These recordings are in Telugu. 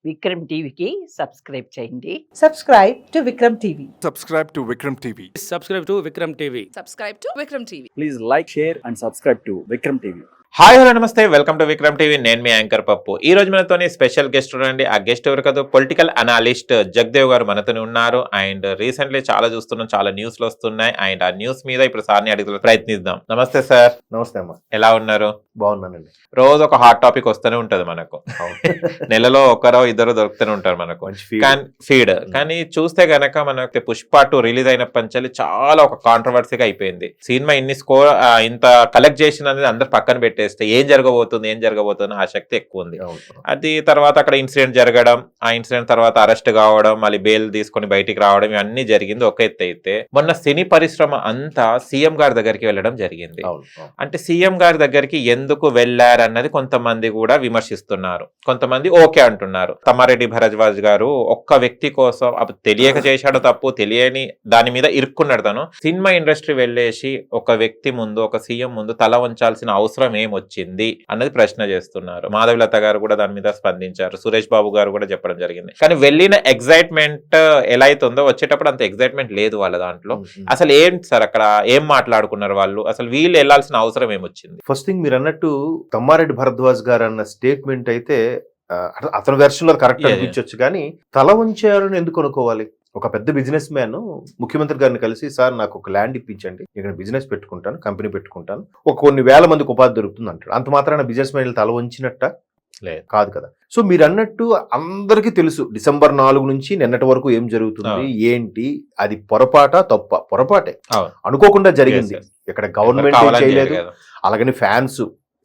విక్రమ్ టీవీకి సబ్స్క్రైబ్ చేయండి. Subscribe to Vikram TV. Subscribe to Vikram TV. Subscribe to Vikram TV. Subscribe to Vikram TV. Please like, share and subscribe to Vikram TV. Hi hello నమస్తే, వెల్కమ్ టు విక్రమ్ టీవీ. నేను మీ యాంకర్ పప్పు. ఈ రోజు మనతోని స్పెషల్ గెస్ట్ ఉండండి. ఆ గెస్ట్ ఎవరు కాదు, పొలిటికల్ అనాలిస్ట్ జగదేవ్ గారు మనతోనే ఉన్నారు. అండ్ రీసెంట్లీ చాలా చూస్తున్నాం, చాలా న్యూస్లు వస్తున్నాయి. అండ్ ఆ న్యూస్ మీద ఇప్పుడు సార్ని అడిగే ప్రయత్నిద్దాం. నమస్తే సార్. నమస్తే అమ్మా. ఎలా ఉన్నారు? బాగున్నానండి. రోజు ఒక హాట్ టాపిక్ వస్తూనే ఉంటది మనకు. నెలలో ఒకరో ఇద్దరు దొరుకుతూనే ఉంటారు మనకు ఫీడ్. కానీ చూస్తే గనక మనకి పుష్ప 2 రిలీజ్ అయినప్పటి నుంచి చాలా ఒక కాంట్రవర్సీగా అయిపోయింది. సినిమా ఇన్ని స్కోర్ ఇంత కలెక్ట్ చేసినది అందరు పక్కన పెట్టేస్తే ఏం జరగబోతుంది ఆసక్తి ఎక్కువ ఉంది. అది తర్వాత అక్కడ ఇన్సిడెంట్ జరగడం, ఆ ఇన్సిడెంట్ తర్వాత అరెస్ట్ కావడం, మళ్ళీ బెయిల్ తీసుకొని బయటికి రావడం, ఇవన్నీ జరిగింది ఒక ఎత్తు అయితే, మొన్న సినీ పరిశ్రమ అంతా సీఎం గారి దగ్గరికి వెళ్ళడం జరిగింది. అంటే సీఎం గారి దగ్గరికి ఎందుకు వెళ్లారన్నది కొంతమంది కూడా విమర్శిస్తున్నారు, కొంతమంది ఓకే అంటున్నారు. తమ్మారెడ్డి భరద్వాజ్ గారు ఒక్క వ్యక్తి కోసం తెలియక చేశాడు తప్పు, తెలియని దాని మీద ఇరుక్కున్నాడు. తను సినిమా ఇండస్ట్రీ వెళ్ళేసి ఒక వ్యక్తి ముందు, ఒక సీఎం ముందు తల వంచాల్సిన అవసరం ఏమొచ్చింది అన్నది ప్రశ్న చేస్తున్నారు. మాధవిలత గారు కూడా దాని మీద స్పందించారు, సురేష్ బాబు గారు కూడా చెప్పడం జరిగింది. కానీ వెళ్ళిన ఎగ్జైట్మెంట్ ఎలా అవుతుందో వచ్చేటప్పుడు అంత ఎగ్జైట్మెంట్ లేదు వాళ్ళ దాంట్లో. అసలు ఏంటి సార్ అక్కడ ఏం మాట్లాడుకున్నారు వాళ్ళు, అసలు వీళ్ళు వెళ్లాల్సిన అవసరం ఏమొచ్చింది? ఫస్ట్ థింగ్, మీరు అన్నట్టు తమ్మారెడ్డి భరద్వాజ్ గారు అన్న స్టేట్మెంట్ అయితే అతని వెర్షన్ లో కరెక్ట్ అనిపించవచ్చు, కానీ తల వంచారని ఎందుకు అనుకోవాలి? ఒక పెద్ద బిజినెస్ మ్యాన్ ముఖ్యమంత్రి గారిని కలిసి, సార్ నాకు ఒక ల్యాండ్ ఇప్పించండి, ఇక్కడ బిజినెస్ పెట్టుకుంటాను, కంపెనీ పెట్టుకుంటాను, ఒక కొన్ని వేల మందికి ఉపాధి దొరుకుతుంది అంటాడు. అంత మాత్రాన బిజినెస్ మ్యాన్ తల వంచినట్ట కాదు కదా. సో మీరు అన్నట్టు అందరికీ తెలుసు డిసెంబర్ 4 నుంచి నిన్నటి వరకు ఏం జరుగుతుంది ఏంటి. అది పొరపాటే అనుకోకుండా జరిగింది. ఇక్కడ గవర్నమెంట్ చేయలేదు. అలాగని fans,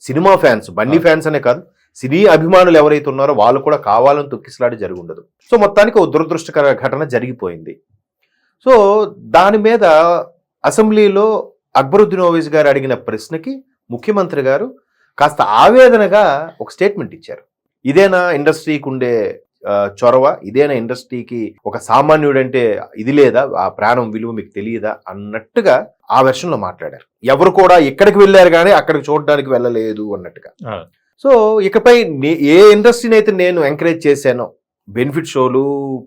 cinema fans, Bunny fans అనే కాదు, సినీ అభిమానులు ఎవరైతే ఉన్నారో వాళ్ళు కూడా కావాలని తొక్కిసలాడి జరిగి ఉండదు. సో మొత్తానికి ఒక దురదృష్టకర ఘటన జరిగిపోయింది. సో దాని మీద అసెంబ్లీలో అక్బరుద్దీన్ ఓవైసీ గారు అడిగిన ప్రశ్నకి ముఖ్యమంత్రి గారు కాస్త ఆవేదనగా ఒక స్టేట్మెంట్ ఇచ్చారు. ఇదేనా ఇండస్ట్రీకి ఉండే చొరవ, ఇదేనా ఇండస్ట్రీకి ఒక సామాన్యుడంటే ఇది లేదా, ఆ ప్రాణం విలువ మీకు తెలియదా అన్నట్టుగా ఆ వెర్షన్లో మాట్లాడారు. ఎవరు కూడా ఇక్కడికి వెళ్ళారు కానీ అక్కడికి చూడడానికి వెళ్ళలేదు అన్నట్టుగా. సో ఇకపై ఏ ఇండస్ట్రీని అయితే నేను ఎంకరేజ్ చేశానో, బెనిఫిట్ షోలు,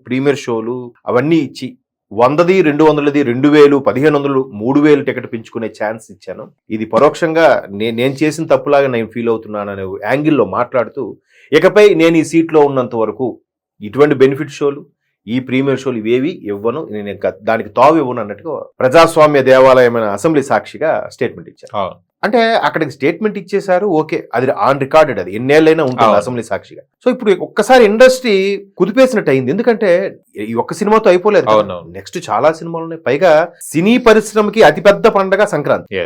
ప్రీమియర్ షోలు అవన్నీ ఇచ్చి 100ది 200ది 2000 1500 3000 టికెట్ పెంచుకునే ఛాన్స్ ఇచ్చాను, ఇది పరోక్షంగా నేను చేసిన తప్పులాగా నేను ఫీల్ అవుతున్నాను అనే యాంగిల్లో మాట్లాడుతూ, ఇకపై నేను ఈ సీట్లో ఉన్నంత వరకు ఇటువంటి బెనిఫిట్ షోలు, ఈ ప్రీమియర్ షోలు ఇవేవి ఇవ్వను, నేను దానికి తావు ఇవ్వను అన్నట్టుగా ప్రజాస్వామ్య దేవాలయమైన అసెంబ్లీ సాక్షిగా స్టేట్మెంట్ ఇచ్చారు. అంటే అక్కడికి స్టేట్మెంట్ ఇచ్చేశారు, ఓకే, అది ఆన్ రికార్డెడ్, అది ఎన్నేళ్ళైనా ఉంటుంది అసెంబ్లీ సాక్షిగా. సో ఇప్పుడు ఒక్కసారి ఇండస్ట్రీ కుదిపేసినట్టు అయింది. ఎందుకంటే ఈ ఒక్క సినిమాతో అయిపోలేదు, నెక్స్ట్ చాలా సినిమాలు ఉన్నాయి. పైగా సినీ పరిశ్రమకి అతిపెద్ద పండగ సంక్రాంతి.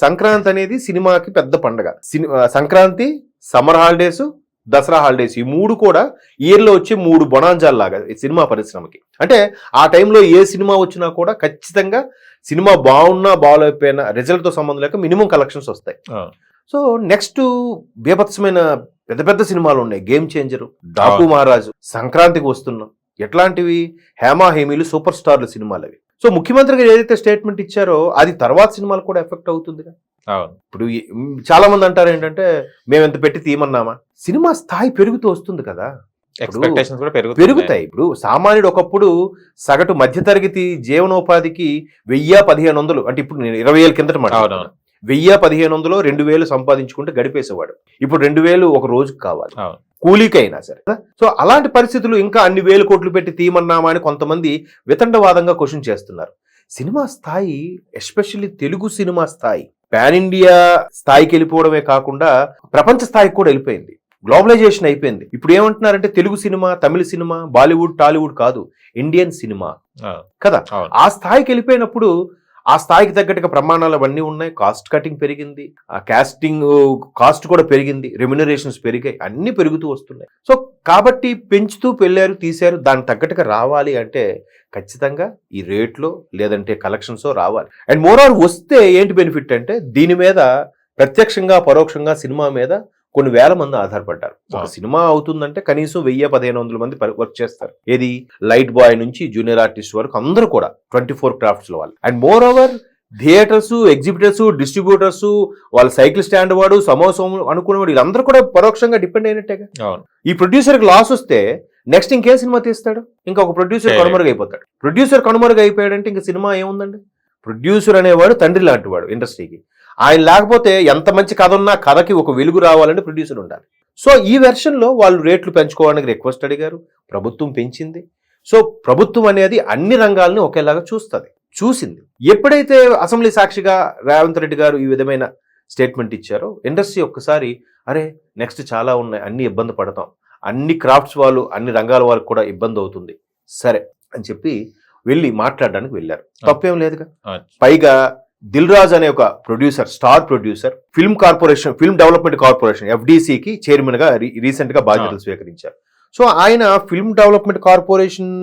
సంక్రాంతి అనేది సినిమాకి పెద్ద పండగ. Sankranti, summer holidays, Dasara holidays, ఈ 3 కూడా ఇయర్లో వచ్చే 3 బొనాంజాల్ లాగా సినిమా పరిశ్రమకి. అంటే ఆ టైంలో ఏ సినిమా వచ్చినా కూడా ఖచ్చితంగా సినిమా బాగున్నా బాగోలేకపోయినా రిజల్ట్తో సంబంధం లేక మినిమం కలెక్షన్స్ వస్తాయి. సో నెక్స్ట్ బీభత్సమైన పెద్ద పెద్ద సినిమాలు ఉన్నాయి. గేమ్ చేంజర్, డాకు మహారాజు, సంక్రాంతికి వస్తున్నాం, ఎట్లాంటివి హేమా హేమీలు సూపర్ స్టార్ల సినిమాలు అవి. సో ముఖ్యమంత్రి గారు ఏదైతే స్టేట్మెంట్ ఇచ్చారో అది తర్వాత సినిమాలు కూడా ఎఫెక్ట్ అవుతుంది. ఇప్పుడు చాలా మంది అంటారు ఏంటంటే, మేము ఎంత పెట్టి తీయమన్నామా, సినిమా స్థాయి పెరుగుతూ వస్తుంది కదా, పెరుగుతాయి. ఇప్పుడు సామాన్యుడు ఒకప్పుడు సగటు మధ్యతరగతి జీవనోపాధికి 1000-1500, అంటే ఇప్పుడు నేను 20,000 కిందట మాట 1000-1500 2000 సంపాదించుకుంటే గడిపేసేవాడు. ఇప్పుడు 2000 ఒక రోజుకు కావాలి కూలీకైనా సరే. సో అలాంటి పరిస్థితులు ఇంకా అన్ని వేల కోట్లు పెట్టి తీయమన్నామా అని కొంతమంది వితండవాదంగా క్వశ్చన్ చేస్తున్నారు. సినిమా స్థాయి, ఎస్పెషల్లీ తెలుగు సినిమా స్థాయి పాన్ ఇండియా స్థాయికి వెళ్ళిపోవడమే కాకుండా ప్రపంచ స్థాయికి కూడా వెళ్ళిపోయింది. గ్లోబలైజేషన్ అయిపోయింది. ఇప్పుడు ఏమంటున్నారంటే తెలుగు సినిమా, తమిళ సినిమా, బాలీవుడ్, టాలీవుడ్ కాదు, ఇండియన్ సినిమా కదా. ఆ స్థాయికి వెళ్ళిపోయినప్పుడు ఆ స్థాయికి తగ్గట్టుగా ప్రమాణాలు అవన్నీ ఉన్నాయి. కాస్ట్ కటింగ్ పెరిగింది, ఆ కాస్టింగ్ కాస్ట్ కూడా పెరిగింది, రెమ్యునరేషన్స్ పెరిగాయి, అన్ని పెరుగుతూ వస్తున్నాయి. సో కాబట్టి పెంచుతూ వెళ్ళారు, తీశారు. దానికి తగ్గట్టుగా రావాలి అంటే ఖచ్చితంగా ఈ రేట్లో లేదంటే కలెక్షన్స్ రావాలి. అండ్ మోరార్ వస్తే ఏంటి బెనిఫిట్ అంటే, దీని మీద ప్రత్యక్షంగా పరోక్షంగా సినిమా మీద కొన్ని వేల మంది ఆధారపడ్డారు. ఒక సినిమా అవుతుందంటే కనీసం 1000-1500 మంది వర్క్ చేస్తారు. ఏది లైట్ బాయ్ నుంచి జూనియర్ ఆర్టిస్ట్ వరకు అందరూ కూడా 24 క్రాఫ్ట్స్ లో వాళ్ళు. And more over theatres, exhibitors, distributors, వాళ్ళ సైకిల్ స్టాండ్ వాడు, సమోసం అనుకునేవాడు, వీళ్ళందరూ కూడా పరోక్షంగా డిపెండ్ అయినట్టేగా. అవును. ఈ ప్రొడ్యూసర్కి లాస్ వస్తే నెక్స్ట్ ఇంకేం సినిమా తీస్తాడు? ఇంకా ఒక ప్రొడ్యూసర్ చేయలేడు. కనుమరుగైపోతాడు. ప్రొడ్యూసర్ కనుమరుగైపోయాడంటే ఇంకా సినిమా ఏముందండి? ప్రొడ్యూసర్ అనేవాడు తండ్రి లాంటి వాడు ఇండస్ట్రీకి. ఆయన లేకపోతే ఎంత మంచి కథ ఉన్నా కథకి ఒక వెలుగు రావాలంటే ప్రొడ్యూసర్ ఉండాలి. సో ఈ వెర్షన్లో వాళ్ళు రేట్లు పెంచుకోవడానికి రిక్వెస్ట్ అడిగారు, ప్రభుత్వం పెంచింది. సో ప్రభుత్వం అనేది అన్ని రంగాలని ఒకేలాగా చూసింది. ఎప్పుడైతే అసెంబ్లీ సాక్షిగా రేవంత్ రెడ్డి గారు ఈ విధమైన స్టేట్మెంట్ ఇచ్చారో ఇండస్ట్రీ ఒక్కసారి అరే నెక్స్ట్ చాలా ఉన్నాయి, అన్ని ఇబ్బంది పడతాం, అన్ని క్రాఫ్ట్స్ వాళ్ళు, అన్ని రంగాల వాళ్ళకి కూడా ఇబ్బంది అవుతుంది, సరే అని చెప్పి వెళ్ళి మాట్లాడడానికి వెళ్ళారు. తప్పేం లేదుగా. పైగా దిల్ రాజు అనే ఒక producer, star producer, film development corporation FDCకి చైర్మన్ గా రీసెంట్ గా బాధ్యతలు స్వీకరించారు. సో ఆయన ఫిల్మ్ డెవలప్మెంట్ కార్పొరేషన్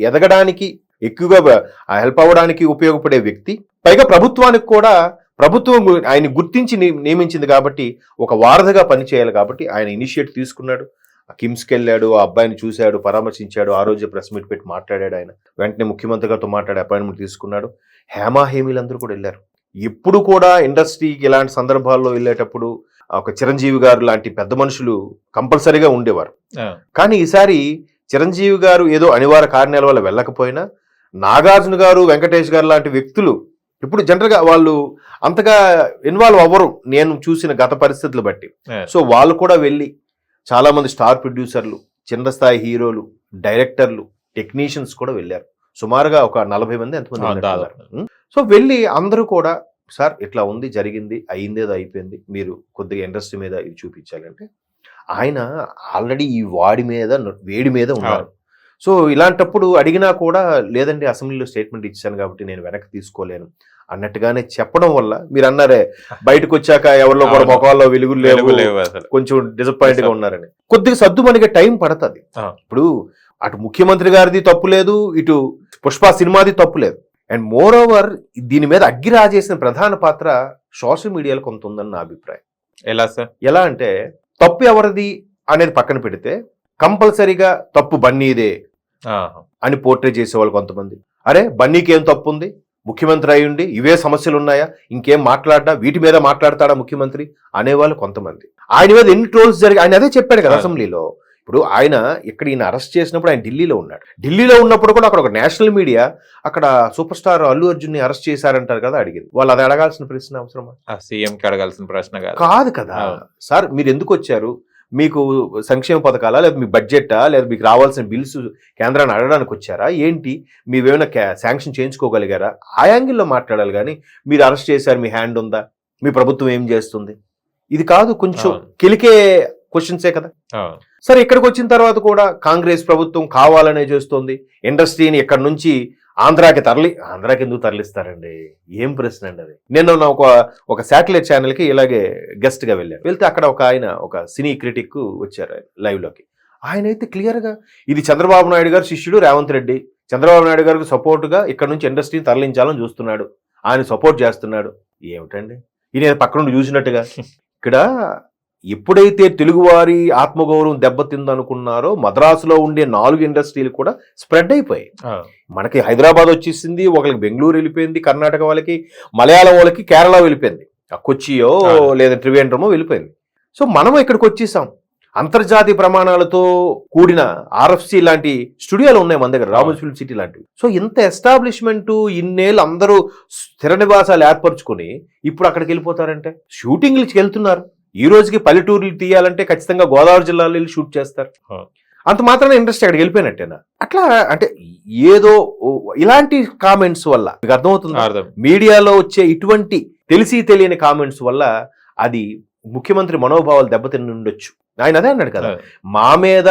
ఎదగడానికి ఎక్కువగా హెల్ప్ అవ్వడానికి ఉపయోగపడే వ్యక్తి. పైగా ప్రభుత్వానికి కూడా ప్రభుత్వం ఆయన గుర్తించి నియమించింది కాబట్టి ఒక వారధిగా పనిచేయాలి కాబట్టి ఆయన ఇనిషియేటివ్ తీసుకున్నాడు. కిమ్స్కి వెళ్ళాడు, ఆ అబ్బాయిని చూశాడు, పరామర్శించాడు, ఆ రోజు ప్రెస్ మీట్ పెట్టి మాట్లాడాడు. ఆయన వెంటనే ముఖ్యమంత్రి గారితో మాట్లాడి అపాయింట్మెంట్ తీసుకున్నాడు. హేమీలందరూ కూడా వెళ్ళారు. ఎప్పుడు కూడా ఇండస్ట్రీకి ఇలాంటి సందర్భాల్లో వెళ్ళేటప్పుడు ఒక చిరంజీవి గారు లాంటి పెద్ద మనుషులు కంపల్సరీగా ఉండేవారు. కానీ ఈసారి చిరంజీవి గారు ఏదో అనివార్య కారణాల వల్ల వెళ్ళకపోయినా నాగార్జున గారు, వెంకటేష్ గారు లాంటి వ్యక్తులు ఇప్పుడు జనరల్గా వాళ్ళు అంతగా ఇన్వాల్వ్ అవ్వరు నేను చూసిన గత పరిస్థితులు బట్టి. సో వాళ్ళు కూడా వెళ్ళి చాలా మంది స్టార్ ప్రొడ్యూసర్లు, చిన్న స్థాయి హీరోలు, డైరెక్టర్లు, టెక్నీషియన్స్ కూడా వెళ్ళారు. సుమారుగా ఒక 40 మంది ఎంతమంది. సో వెళ్ళి అందరూ కూడా సార్ ఇట్లా ఉంది, జరిగింది, అయిందేదో అయిపోయింది, మీరు కొద్దిగా ఇండస్ట్రీ మీద ఇది చూపించాలంటే ఆయన ఆల్రెడీ ఈ వేడి మీద ఉన్నారు. సో ఇలాంటప్పుడు అడిగినా కూడా లేదండి అసెంబ్లీలో స్టేట్మెంట్ ఇచ్చాను కాబట్టి నేను వెనక్కి తీసుకోలేను అన్నట్టుగానే చెప్పడం వల్ల మీరు అన్నారే బయటకు వచ్చాక ఎవరిలో కూడా మొఖాల్లో వెలుగులు లేవు, కొంచెం డిసప్పాయింట్ గా ఉన్నారని. కొద్దిగా సర్దుమనిగే టైం పడుతుంది. ఇప్పుడు అటు ముఖ్యమంత్రి గారిది తప్పు లేదు, ఇటు పుష్ప సినిమాది తప్పు లేదు. అండ్ మోర్ ఓవర్ దీని మీద అగ్గి రాజేసిన ప్రధాన పాత్ర సోషల్ మీడియాలో కొంత ఉందని నా అభిప్రాయం. ఎలా సార్? ఎలా అంటే తప్పు ఎవరిది అనేది పక్కన పెడితే కంపల్సరీగా తప్పు బన్నీదే అని పోర్ట్రే చేసేవాళ్ళు కొంతమంది. అరే బన్నీకి ఏం తప్పు ఉంది, ముఖ్యమంత్రి అయ్యుండి ఇవే సమస్యలు ఉన్నాయా, ఇంకేం మాట్లాడినా వీటి మీద మాట్లాడతాడా ముఖ్యమంత్రి అనేవాళ్ళు కొంతమంది. ఆయన మీద ఎన్ని ట్రోల్స్ జరిగి ఆయన అదే చెప్పాడు కదా అసెంబ్లీలో. ఇప్పుడు ఆయన ఇక్కడ ఈయన అరెస్ట్ చేసినప్పుడు ఆయన ఢిల్లీలో ఉన్నాడు. ఢిల్లీలో ఉన్నప్పుడు కూడా అక్కడ ఒక నేషనల్ మీడియా అక్కడ సూపర్ స్టార్ అల్లు అర్జున్ ని అరెస్ట్ చేశారంటారు కదా, అడిగింది. వాళ్ళు అది అడగాల్సిన ప్రశ్న అవసరమా? సీఎం కి అడగాల్సిన ప్రశ్న కాదు కదా. సార్ మీరు ఎందుకు వచ్చారు, మీకు సంక్షేమ పథకాలా, లేదా మీ బడ్జెటా, లేదా మీకు రావాల్సిన బిల్స్ కేంద్రాన్ని అడగడానికి వచ్చారా ఏంటి, మీవేమైనా శాంక్షన్ చేయించుకోగలిగారా, ఆ యాంగిల్లో మాట్లాడాలి. కానీ మీరు అరెస్ట్ చేశారు, మీ హ్యాండ్ ఉందా, మీ ప్రభుత్వం ఏం చేస్తుంది, ఇది కాదు. కొంచెం కెలికే క్వశ్చన్సే కదా. సరే ఇక్కడికి వచ్చిన తర్వాత కూడా కాంగ్రెస్ ప్రభుత్వం కావాలనే చేస్తుంది, ఇండస్ట్రీని ఇక్కడ నుంచి ఆంధ్రాకి ఎందుకు తరలిస్తారండి, ఏం ప్రశ్న అండి అది. నేను ఒక శాటిలైట్ ఛానల్కి ఇలాగే గెస్ట్ గా వెళ్తే అక్కడ ఒక సినీ క్రిటిక్ వచ్చారు లైవ్ లోకి. ఆయన అయితే క్లియర్ గా ఇది చంద్రబాబు నాయుడు గారు శిష్యుడు రేవంత్ రెడ్డి, చంద్రబాబు నాయుడు గారికి సపోర్ట్ గా ఇక్కడ నుంచి ఇండస్ట్రీని తరలించాలని చూస్తున్నాడు, ఆయన సపోర్ట్ చేస్తున్నాడు. ఏమిటండి ఈయన పక్క నుండి చూసినట్టుగా. ఇక్కడ ఎప్పుడైతే తెలుగువారి ఆత్మగౌరవం దెబ్బతిందనుకున్నారో మద్రాసులో ఉండే 4 ఇండస్ట్రీలు కూడా స్ప్రెడ్ అయిపోయాయి. మనకి హైదరాబాద్ వచ్చేసింది, ఒకరికి బెంగళూరు వెళ్ళిపోయింది, కర్ణాటక వాళ్ళకి, మలయాళం వాళ్ళకి కేరళ వెళ్ళిపోయింది, కొచ్చియో లేదా ట్రివేండ్రమో వెళ్ళిపోయింది. సో మనం ఇక్కడికి వచ్చేసాం. అంతర్జాతీయ ప్రమాణాలతో కూడిన RFC లాంటి స్టూడియోలు ఉన్నాయి మన దగ్గర, రామోజీ ఫిల్మ్ సిటీ లాంటివి. సో ఇంత ఎస్టాబ్లిష్మెంట్ ఇన్నేళ్ళు అందరూ స్థిర నివాసాలు ఏర్పరచుకుని ఇప్పుడు అక్కడికి వెళ్ళిపోతారంటే షూటింగ్లకి వెళ్తున్నారు. ఈ రోజుకి పల్లెటూర్లు తీయాలంటే ఖచ్చితంగా గోదావరి జిల్లాలో వెళ్ళి షూట్ చేస్తారు. అంత మాత్రాన ఇండస్ట్రీ అక్కడికి వెళ్ళిపోయినట్టేనా? అట్లా అంటే ఏదో ఇలాంటి కామెంట్స్ వల్ల మీకు అర్థమవుతుంది, మీడియాలో వచ్చే ఇటువంటి తెలిసి తెలియని కామెంట్స్ వల్ల అది ముఖ్యమంత్రి మనోభావాలు దెబ్బతిని ఉండొచ్చు. ఆయన అదే అన్నాడు కదా, మా మీద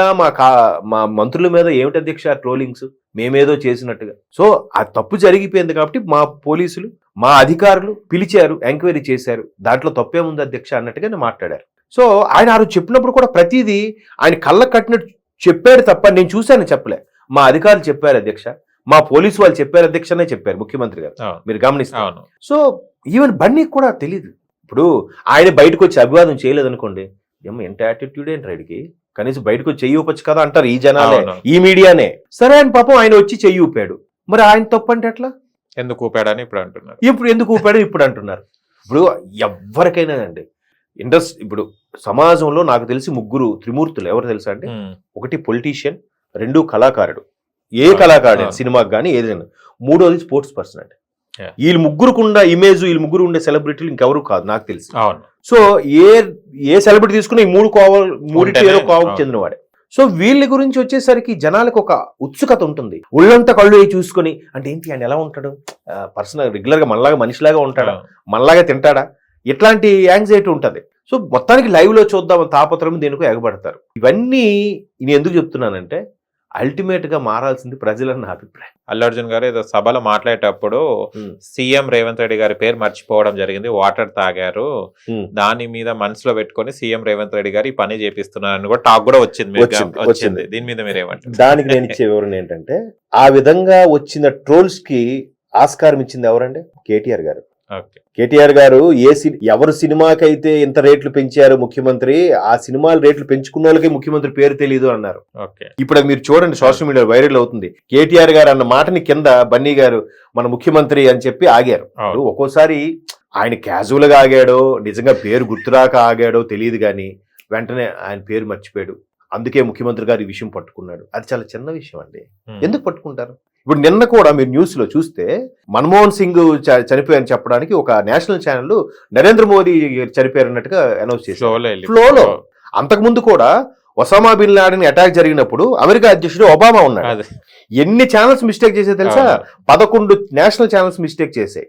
మా మంత్రుల మీద ఏమిటి అధ్యక్ష ట్రోలింగ్స్, మేమేదో చేసినట్టుగా. సో ఆ తప్పు జరిగిపోయింది కాబట్టి మా పోలీసులు, మా అధికారులు పిలిచారు, ఎంక్వైరీ చేశారు, దాంట్లో తప్పేముంది అధ్యక్ష అన్నట్టుగా మాట్లాడారు. సో ఆయన ఆ రోజు చెప్పినప్పుడు కూడా ప్రతిదీ ఆయన కళ్ళ కట్టినట్టు చెప్పారు తప్ప నేను చూశాను చెప్పలే. మా అధికారులు చెప్పారు అధ్యక్ష, మా పోలీసు వాళ్ళు చెప్పారు అధ్యక్ష అనే చెప్పారు ముఖ్యమంత్రి గారు, మీరు గమనిస్తారు. సో ఈవెన్ బన్నీకి కూడా తెలియదు. ఇప్పుడు ఆయన బయటకు వచ్చి అభివాదం చేయలేదనుకోండి, ఏమో ఎంత యాటిట్యూడ్ ఏంటి రైడ్కి, కనీసం బయటకు వచ్చి చెయ్యి ఊపచ్చు కదా అంటారు ఈ జనాలే, ఈ మీడియానే. సరే ఆయన పాపం ఆయన వచ్చి చెయ్యి ఊపాడు, మరి ఆయన తప్పు అంటే ఎట్లా? ఎందుకు ఊపాడని ఇప్పుడు అంటున్నారు. ఇప్పుడు ఎందుకు ఊపాడు ఇప్పుడు అంటున్నారు. ఇప్పుడు ఎవరికైనా అండి ఇప్పుడు సమాజంలో నాకు తెలిసి ముగ్గురు త్రిమూర్తులు ఎవరు తెలుసా అంటే, ఒకటి పొలిటీషియన్, రెండు కళాకారుడు, ఏ కళాకారుడు సినిమాకి కానీ ఏదైనా, మూడోది స్పోర్ట్స్ పర్సన్ అండి. వీళ్ళు ముగ్గురుకుండా ఇమేజ్, వీళ్ళు ముగ్గురు ఉండే సెలబ్రిటీలు ఇంకెవరు కాదు నాకు తెలిసి. సో ఏ సెలబ్రిటీ తీసుకున్నా ఈ మూడింటి ఏదో కోవకు చెందినవాడే. సో వీళ్ళ గురించి వచ్చేసరికి జనాలకు ఒక ఉత్సుకత ఉంటుంది. ఒళ్ళంతా కళ్ళు చూసుకొని, అంటే ఏంటి ఆయన ఎలా ఉంటాడు, పర్సనల్ రెగ్యులర్ గా మనలాగా మనిషిలాగా ఉంటాడా, మనలాగా తింటాడా, ఇట్లాంటి యాంగ్జైటీ ఉంటది. సో మొత్తానికి లైవ్ లో చూద్దామని తాపత్రం దేనికో ఎగబడతారు. ఇవన్నీ నేను ఎందుకు చెప్తున్నానంటే, అల్టిమేట్ గా మారాల్సింది ప్రజలని నా అభిప్రాయం. అల్లు అర్జున్ గారు ఏదో సభలో మాట్లాడేటప్పుడు సీఎం రేవంత్ రెడ్డి గారి పేరు మర్చిపోవడం జరిగింది, వాటర్ తాగారు, దాని మీద మనసులో పెట్టుకొని సీఎం రేవంత్ రెడ్డి గారు ఈ పని చేపిస్తున్నారని కూడా టాక్ కూడా వచ్చింది. దీని మీద మీరేమంటారు? దానికి నేను ఇచ్చే వివరణ ఏంటంటే, ఆ విధంగా వచ్చిన ట్రోల్స్ కి ఆస్కారం ఇచ్చింది ఎవరంటే కేటీఆర్ గారు. కేటీఆర్ గారు ఎవరు సినిమాకైతే ఇంత రేట్లు పెంచారు ముఖ్యమంత్రి, ఆ సినిమాల రేట్లు పెంచుకున్న వాళ్ళకి ముఖ్యమంత్రి పేరు తెలియదు అన్నారు. ఇప్పుడు మీరు చూడండి, సోషల్ మీడియా వైరల్ అవుతుంది. కేటీఆర్ గారు అన్న మాటని కింద బన్నీ గారు మన ముఖ్యమంత్రి అని చెప్పి ఆగారు. ఒక్కోసారి ఆయన క్యాజువల్ గా ఆగాడో, నిజంగా పేరు గుర్తురాక ఆగాడో తెలియదు, కానీ వెంటనే ఆయన పేరు మర్చిపోయాడు. అందుకే ముఖ్యమంత్రి గారు ఈ విషయం పట్టుకున్నాడు. అది చాలా చిన్న విషయం అండి, ఎందుకు పట్టుకుంటారు? ఇప్పుడు నిన్న కూడా మీరు న్యూస్ లో చూస్తే, మన్మోహన్ సింగ్ చనిపోయారని చెప్పడానికి ఒక నేషనల్ ఛానల్ నరేంద్ర మోదీ చనిపోయారన్నట్టుగా అనౌన్స్ చేశారు ఫ్లోలో. అంతకుముందు కూడా ఒసామా బిన్ లాడెన్ అటాక్ జరిగినప్పుడు అమెరికా అధ్యక్షుడు ఒబామా ఉన్నాడు. ఎన్ని ఛానల్స్ మిస్టేక్ చేసే తెలుసా? 11 నేషనల్ ఛానల్స్ మిస్టేక్ చేసాయి.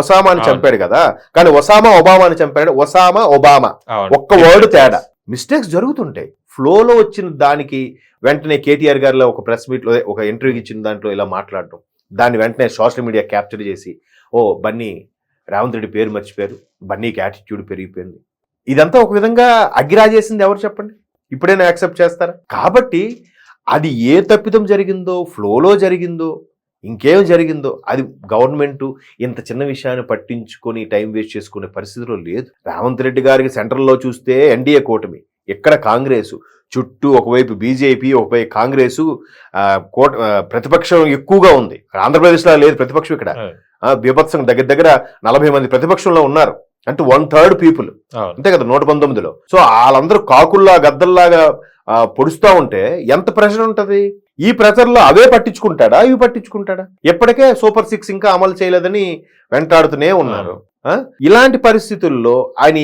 ఒసామాని చంపాడు కదా, కానీ ఒబామాని చంపాడు. ఒబామా ఒక్క వర్డ్ తేడా. మిస్టేక్స్ జరుగుతుంటాయి. ఫ్లోలో వచ్చిన దానికి వెంటనే కేటీఆర్ గారిలో ఒక ప్రెస్ మీట్ లో ఒక ఇంటర్వ్యూ ఇచ్చిన దాంట్లో ఇలా మాట్లాడటం, దాన్ని వెంటనే సోషల్ మీడియా క్యాప్చర్ చేసి, బన్నీ రేవంత్ రెడ్డి పేరు మర్చిపోయారు, బన్నీకి యాటిట్యూడ్ పెరిగిపోయింది. ఇదంతా ఒక విధంగా అగ్గిరాజేసింది ఎవరు చెప్పండి? ఇప్పుడైనా యాక్సెప్ట్ చేస్తారా? కాబట్టి అది ఏ తప్పిదం జరిగిందో, ఫ్లోలో జరిగిందో, ఇంకేం జరిగిందో, అది గవర్నమెంట్ ఇంత చిన్న విషయాన్ని పట్టించుకొని టైం వేస్ట్ చేసుకునే పరిస్థితిలో లేదు. రేవంత్ రెడ్డి గారికి సెంట్రల్లో చూస్తే ఎన్డీఏ కూటమి, ఇక్కడ కాంగ్రెస్ చుట్టూ ఒకవైపు బీజేపీ, ఒకవైపు కాంగ్రెస్, ప్రతిపక్షం ఎక్కువగా ఉంది. ఆంధ్రప్రదేశ్లో లేదు ప్రతిపక్షం, ఇక్కడ బీభత్సం దగ్గర 40 మంది ప్రతిపక్షంలో ఉన్నారు. అంటే 1/3 పీపుల్, అంతే కదా 119లో. సో వాళ్ళందరూ కాకుల్లా గద్దల్లాగా పొడుస్తూ ఉంటే ఎంత ప్రెషర్ ఉంటది? ఈ ప్రెషర్ లో అవే పట్టించుకుంటాడా, ఇవి పట్టించుకుంటాడా? ఎప్పటికే సూపర్ 6 ఇంకా అమలు చేయలేదని వెంటాడుతూనే ఉన్నారు. ఇలాంటి పరిస్థితుల్లో ఆయన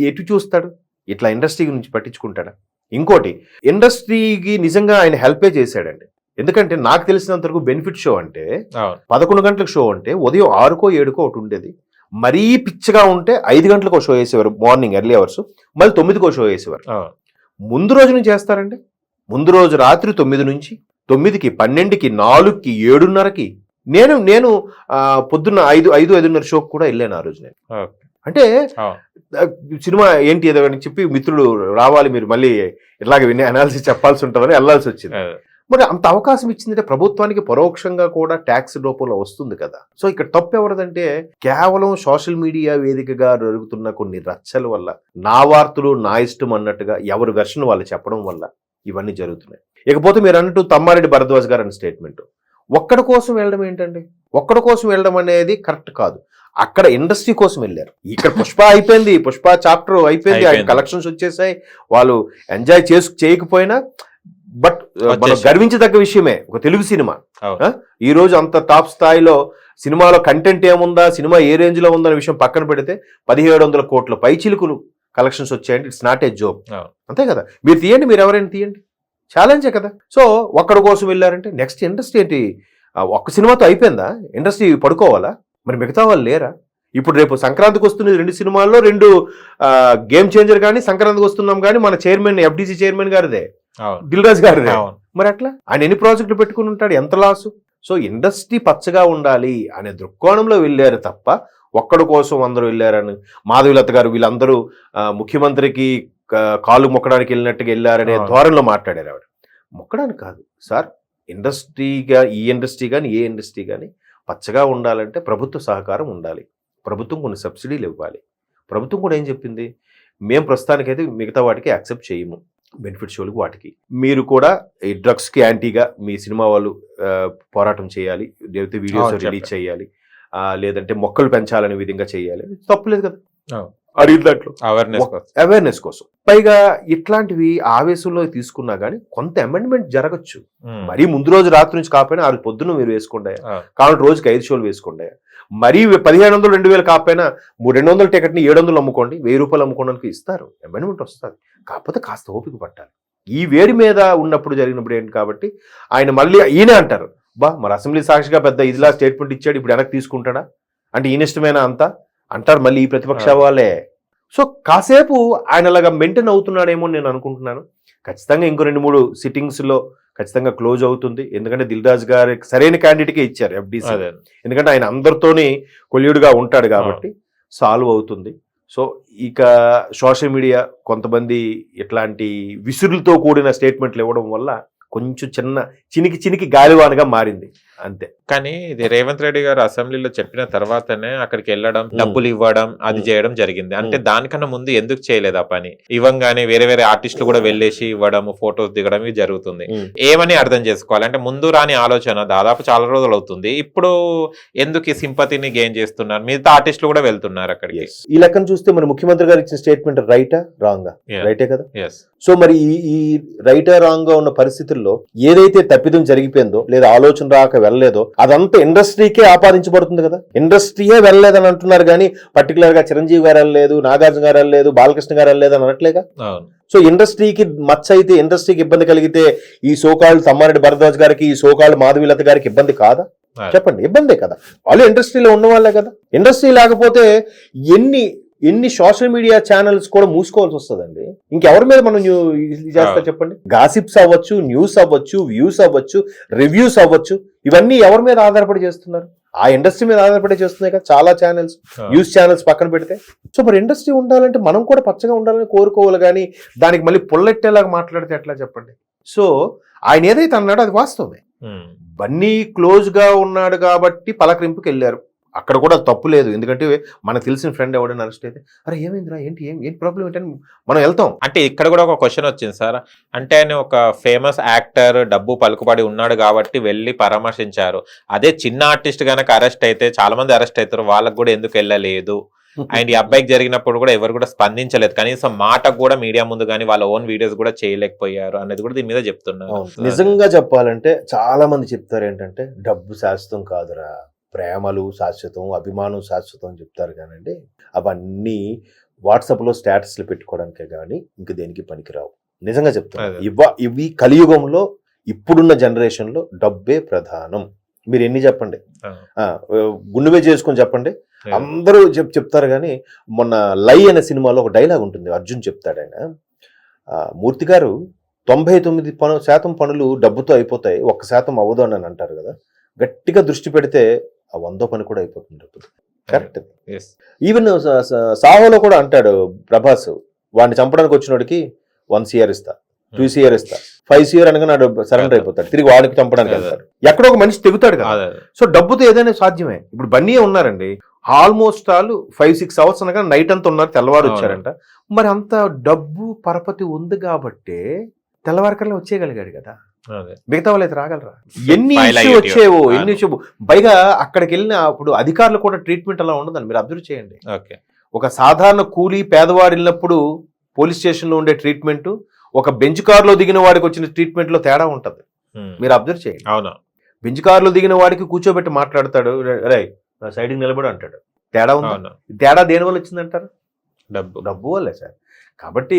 ఎటు చూస్తాడు? ఇట్లా ఇండస్ట్రీ గురించి పట్టించుకుంటాడా? ఇంకోటి, ఇండస్ట్రీకి నిజంగా ఆయన హెల్పే చేశాడండి. ఎందుకంటే నాకు తెలిసినంత వరకు బెనిఫిట్ షో అంటే 11 గంటలకు షో అంటే ఉదయం 6కో 7కో ఒకటి ఉండేది. మరీ పిచ్చిగా ఉంటే 5 గంటలకు షో వేసేవారు, మార్నింగ్ ఎర్లీ అవర్స్. మళ్ళీ 9కో షో వేసేవారు. ముందు రోజు నుంచి చేస్తారండి. ముందు రోజు రాత్రి 9 నుంచి 9కి, 12కి, 4కి, 7:30కి. నేను పొద్దున్న 5:30 షోకి కూడా వెళ్ళాను ఆ రోజు నేను. అంటే సినిమా ఏంటి ఏదో అని చెప్పి మిత్రులు రావాలి, మీరు మళ్ళీ ఇలాగ వినే అనాలిసిస్ చెప్పాల్సి ఉంటుందని వెళ్ళాల్సి వచ్చింది. మరి అంత అవకాశం ఇచ్చిందంటే ప్రభుత్వానికి పరోక్షంగా కూడా ట్యాక్స్ రూపంలో వస్తుంది కదా. సో ఇక్కడ తప్పు ఎవరిదంటే, కేవలం సోషల్ మీడియా వేదికగా జరుగుతున్న కొన్ని రచ్చల వల్ల, నా వార్తలు నా ఇష్టం అన్నట్టుగా ఎవరి వెర్షన్ వాళ్ళు చెప్పడం వల్ల ఇవన్నీ జరుగుతున్నాయి. ఇకపోతే మీరు అన్నట్టు తమ్మారెడ్డి భరద్వాజ్ గారు అనే స్టేట్మెంట్, ఒక్కడి కోసం వెళ్ళడం ఏంటండి? ఒక్కడి కోసం వెళ్ళడం అనేది కరెక్ట్ కాదు. అక్కడ ఇండస్ట్రీ కోసం వెళ్ళారు. ఇక్కడ పుష్ప అయిపోయింది, పుష్ప చాప్టర్ అయిపోయింది, ఆయన కలెక్షన్స్ వచ్చేసాయి, వాళ్ళు ఎంజాయ్ చేయకపోయినా. బట్ మనం గర్వించదగ్గ విషయమే, ఒక తెలుగు సినిమా ఈ రోజు అంత టాప్ స్థాయిలో, సినిమాలో కంటెంట్ ఏముందా, సినిమా ఏ రేంజ్ లో ఉందనే విషయం పక్కన పెడితే 1700 కోట్ల పైచిలుకులు కలెక్షన్స్ వచ్చాయండి. ఇట్స్ నాట్ ఏ జోక్, అంతే కదా. మీరు తీయండి, మీరు ఎవరైనా తీయండి, ఛాలెంజే కదా. సో ఒక్కడి కోసం వెళ్ళారంటే నెక్స్ట్ ఇండస్ట్రీ ఏంటి? ఒక్క సినిమాతో అయిపోయిందా ఇండస్ట్రీ? పడుకోవాలా? మరి మిగతా వాళ్ళు లేరా? ఇప్పుడు రేపు సంక్రాంతికి వస్తున్నది 2 సినిమాల్లో 2 గేమ్ చేంజర్ కానీ, సంక్రాంతికి వస్తున్నాం కానీ మన చైర్మన్ FDC చైర్మన్ గారిదే, దిల్ రాజు గారిదే. మరి అట్లా ఆయన ఎన్ని ప్రాజెక్టులు పెట్టుకుని ఉంటాడు, ఎంత లాసు? సో ఇండస్ట్రీ పచ్చగా ఉండాలి అనే దృక్కోణంలో వెళ్ళారు తప్ప ఒక్కడి కోసం అందరూ వెళ్ళారని, మాధవీలత గారు వీళ్ళందరూ ముఖ్యమంత్రికి కాళ్ళు మొక్కడానికి వెళ్ళినట్టుగా వెళ్ళారనే ధోరణిలో మాట్లాడారు. ఆవిడ మొక్కడానికి కాదు సార్, ఇండస్ట్రీగా, ఈ ఇండస్ట్రీ కానీ ఏ ఇండస్ట్రీ కానీ పచ్చగా ఉండాలంటే ప్రభుత్వ సహకారం ఉండాలి. ప్రభుత్వం కొన్ని సబ్సిడీలు ఇవ్వాలి. ప్రభుత్వం కూడా ఏం చెప్పింది, మేము ప్రస్తుతానికైతే మిగతా వాటికి యాక్సెప్ట్ చేయము, బెనిఫిట్ షోలకు వాటికి. మీరు కూడా ఈ డ్రగ్స్ కి యాంటీగా మీ సినిమా వాళ్ళు పోరాటం చేయాలి, లేకపోతే వీడియోస్ అవును, రిలీజ్ చేయాలి, లేదంటే మొక్కలు పెంచాలనే విధంగా చేయాలి, తప్పులేదు కదా అవును. అడిగిన దాంట్లో అవేర్నెస్ అవేర్నెస్ కోసం. పైగా ఇట్లాంటివి ఆవేశంలో తీసుకున్నా గానీ కొంత అమెండ్మెంట్ జరగచ్చు. మరీ ముందు రోజు రాత్రి నుంచి కాకపోయినా ఆ రోజు పొద్దున్న మీరు వేసుకోండి, కాబట్టి రోజుకి 5 షోలు వేసుకోండి. మరీ 1500 2000 కాకపోయినా 200 టికెట్ ని 700 అమ్ముకోండి, 1000 రూపాయలు అమ్ముకోవడానికి ఇస్తారు, అమెండ్మెంట్ వస్తుంది. కాకపోతే కాస్త ఓపిక పట్టాలి. ఈ వేడి మీద ఉన్నప్పుడు జరిగినప్పుడు ఏంటి కాబట్టి ఆయన మళ్ళీ ఈయనే అంటారు, మరి అసెంబ్లీ సాక్షిగా పెద్ద ఇదిలా స్టేట్మెంట్ ఇచ్చాడు, ఇప్పుడు వెనక్కి తీసుకుంటాడా అంటే ఈయన ఇష్టమేనా అంతా అంటారు మళ్ళీ ఈ ప్రతిపక్ష వాళ్ళే. సో కాసేపు ఆయన అలాగా మెయింటైన్ అవుతున్నాడేమో నేను అనుకుంటున్నాను. ఖచ్చితంగా ఇంకో 2-3 సిట్టింగ్స్ లో ఖచ్చితంగా క్లోజ్ అవుతుంది. ఎందుకంటే దిల్ రాజు గారికి సరైన క్యాండిడేట్కే ఇచ్చారు FDC, ఎందుకంటే ఆయన అందరితోని కొల్యూడుగా ఉంటాడు కాబట్టి సాల్వ్ అవుతుంది. సో ఇక సోషల్ మీడియా కొంతమంది ఇట్లాంటి విసురులతో కూడిన స్టేట్మెంట్లు ఇవ్వడం వల్ల కొంచెం చినికి గాలివానగా మారింది అంతే. కానీ ఇది రేవంత్ రెడ్డి గారు అసెంబ్లీలో చెప్పిన తర్వాతనే అక్కడికి వెళ్ళడం, డబ్బులు ఇవ్వడం, అది చేయడం జరిగింది. అంటే దానికన్నా ముందు ఎందుకు చేయలేదు ఆ పని? ఇవ్వంగానే వేరే వేరే ఆర్టిస్టులు కూడా వెళ్ళేసి ఇవ్వడం, ఫొటోస్ దిగడం ఇవి జరుగుతుంది. ఏమని అర్థం చేసుకోవాలి అంటే ముందు రాని ఆలోచన దాదాపు చాలా రోజులు అవుతుంది, ఇప్పుడు ఎందుకు ఈ సింపతిని గెయిన్ చేస్తున్నారు? మిగతా ఆర్టిస్టులు కూడా వెళ్తున్నారు అక్కడికి. ఈ లెక్కను చూస్తే మరి ముఖ్యమంత్రి గారు ఇచ్చిన స్టేట్మెంట్ రైటా రాంగా? రైటే కదా. సో మరి ఈ రైటా రాంగ్ గా ఉన్న పరిస్థితుల్లో ఏదైతే తప్పిదం జరిగిపోయిందో లేదా ఆలోచన రాక వెళ్ళలేదో అదంతా ఇండస్ట్రీకే ఆపాదించబడుతుంది కదా. ఇండస్ట్రీయే వెళ్ళలేదని అంటున్నారు కానీ పర్టికులర్ గా చిరంజీవి గారు వెళ్ళలేదు, నాగార్జున గారు వెళ్ళలేదు, బాలకృష్ణ గారు వెళ్ళలేదు అని అనట్లేగా. సో ఇండస్ట్రీకి మచ్చ అయితే, ఇండస్ట్రీకి ఇబ్బంది కలిగితే ఈ సోకాళ్ళు తమ్మారెడ్డి భరద్వాజ్ గారికి, ఈ సోకాళ్ళు మాధవీలత గారికి ఇబ్బంది కాదా? చెప్పండి, ఇబ్బందే కదా. వాళ్ళు ఇండస్ట్రీలో ఉన్న వాళ్ళే కదా. ఇండస్ట్రీ లేకపోతే ఎన్ని సోషల్ మీడియా ఛానల్స్ కూడా మూసుకోవాల్సి వస్తుందండి. ఇంకెవరి మీద మనం చేస్తా చెప్పండి? గాసిప్స్ అవ్వచ్చు, న్యూస్ అవ్వచ్చు, వ్యూస్ అవ్వచ్చు, రివ్యూస్ అవ్వచ్చు, ఇవన్నీ ఎవరి మీద ఆధారపడి చేస్తున్నారు? ఆ ఇండస్ట్రీ మీద ఆధారపడి చేస్తున్నాయి కదా చాలా ఛానల్స్, న్యూస్ ఛానల్స్ పక్కన పెడితే. సో మరి ఇండస్ట్రీ ఉండాలంటే మనం కూడా పచ్చగా ఉండాలని కోరుకోవాలి కానీ దానికి మళ్ళీ పుల్లెట్టేలాగా మాట్లాడితే ఎట్లా చెప్పండి? సో ఆయన ఏదైతే అన్నాడో అది వాస్తవమే. బన్నీ క్లోజ్ గా ఉన్నాడు కాబట్టి పలకరింపుకి వెళ్ళారు, అక్కడ కూడా తప్పు లేదు. ఎందుకంటే మనకు తెలిసిన ఫ్రెండ్ ఎవడైనా అరెస్ట్ అయితే అరే ఏమైందిరా, ఏంటి ప్రాబ్లం ఏంటని మనం వెళ్తాం. అంటే ఇక్కడ కూడా ఒక క్వశ్చన్ వచ్చింది సార్, అంటే ఆయన ఒక ఫేమస్ యాక్టర్, డబ్బు పలుకుబడి ఉన్నాడు కాబట్టి వెళ్ళి పరామర్శించారు. అదే చిన్న ఆర్టిస్ట్ గనక అరెస్ట్ అయితే, చాలా మంది అరెస్ట్ అవుతారు, వాళ్ళకు కూడా ఎందుకు వెళ్ళలేదు? అండ్ ఈ అబ్బాయికి జరిగినప్పుడు కూడా ఎవరు కూడా స్పందించలేదు, కనీసం మాటకు కూడా మీడియా ముందు కానీ వాళ్ళ ఓన్ వీడియోస్ కూడా చేయలేకపోయారు అనేది కూడా దీని మీద చెప్తున్నారు. నిజంగా చెప్పాలంటే చాలా మంది చెప్తారు ఏంటంటే డబ్బు శాశ్వతం కాదురా, ప్రేమలు శాశ్వతం, అభిమానం శాశ్వతం అని చెప్తారు కానండి అవన్నీ వాట్సాప్లో స్టేటస్లు పెట్టుకోవడానికే కానీ ఇంక దేనికి పనికిరావు. నిజంగా చెప్తాను, ఇవి కలియుగంలో ఇప్పుడున్న జనరేషన్లో డబ్బే ప్రధానం. మీరు ఎన్ని చెప్పండి, గుండెవే చేసుకొని చెప్పండి, అందరూ చెప్తారు. కానీ మొన్న లై అనే సినిమాలో ఒక డైలాగ్ ఉంటుంది, అర్జున్ చెప్తాడు. ఆయన మూర్తి గారు 99% పనులు డబ్బుతో అయిపోతాయి, 1% అవ్వదు అని అంటారు కదా. గట్టిగా దృష్టి పెడితే ఆ 100 పని కూడా అయిపోతుంది డబ్బుతో. కరెక్ట్. ఈవెన్ సాహోలో కూడా అంటాడు ప్రభాస్, వాడిని చంపడానికి వచ్చినోడికి 1 CR ఇస్తా, 2 CR ఇస్తా, 5 CR అనగా నాడు సరెండర్ అయిపోతాడు, తిరిగి వాడికి చంపడానికి వెళ్తాడు. ఎక్కడో ఒక మనిషి తెగుతాడు కదా. సో డబ్బుతో ఏదైనా సాధ్యమే. ఇప్పుడు బన్నీ ఉన్నారండి, ఆల్మోస్ట్ ఆల్ 5-6 అవర్స్ అనగా నైట్ అంతా ఉన్నారు, తెల్లవారు వచ్చారంట. మరి అంత డబ్బు పరపతి ఉంది కాబట్టి తెల్లవారికల్లా వచ్చేయగలిగాడు కదా. మిగతా వాళ్ళు అయితే రాగలరా? ఎన్ని ఇష్యూ వచ్చేవో, ఎన్ని ఇష్యూ. పైగా అక్కడికి వెళ్ళిన అప్పుడు అధికారులు కూడా ట్రీట్మెంట్ అలా ఉండదని మీరు అబ్జర్వ్ చేయండి. ఒక సాధారణ కూలీ పేదవాడు వెళ్ళినప్పుడు పోలీస్ స్టేషన్ లో ఉండే ట్రీట్మెంట్, ఒక బెంచ్ కార్ లో దిగిన వాడికి వచ్చిన ట్రీట్మెంట్ లో తేడా ఉంటది. మీరు అబ్జర్వ్ చేయండి. అవునా, బెంచ్ కార్ లో దిగిన వాడికి కూర్చోబెట్టి మాట్లాడతాడు, రై సైడ్ నిలబడి అంటాడు. తేడా ఉంది. తేడా దేని వల్ల వచ్చిందంటారు? డబ్బు వల్లే సార్. కాబట్టి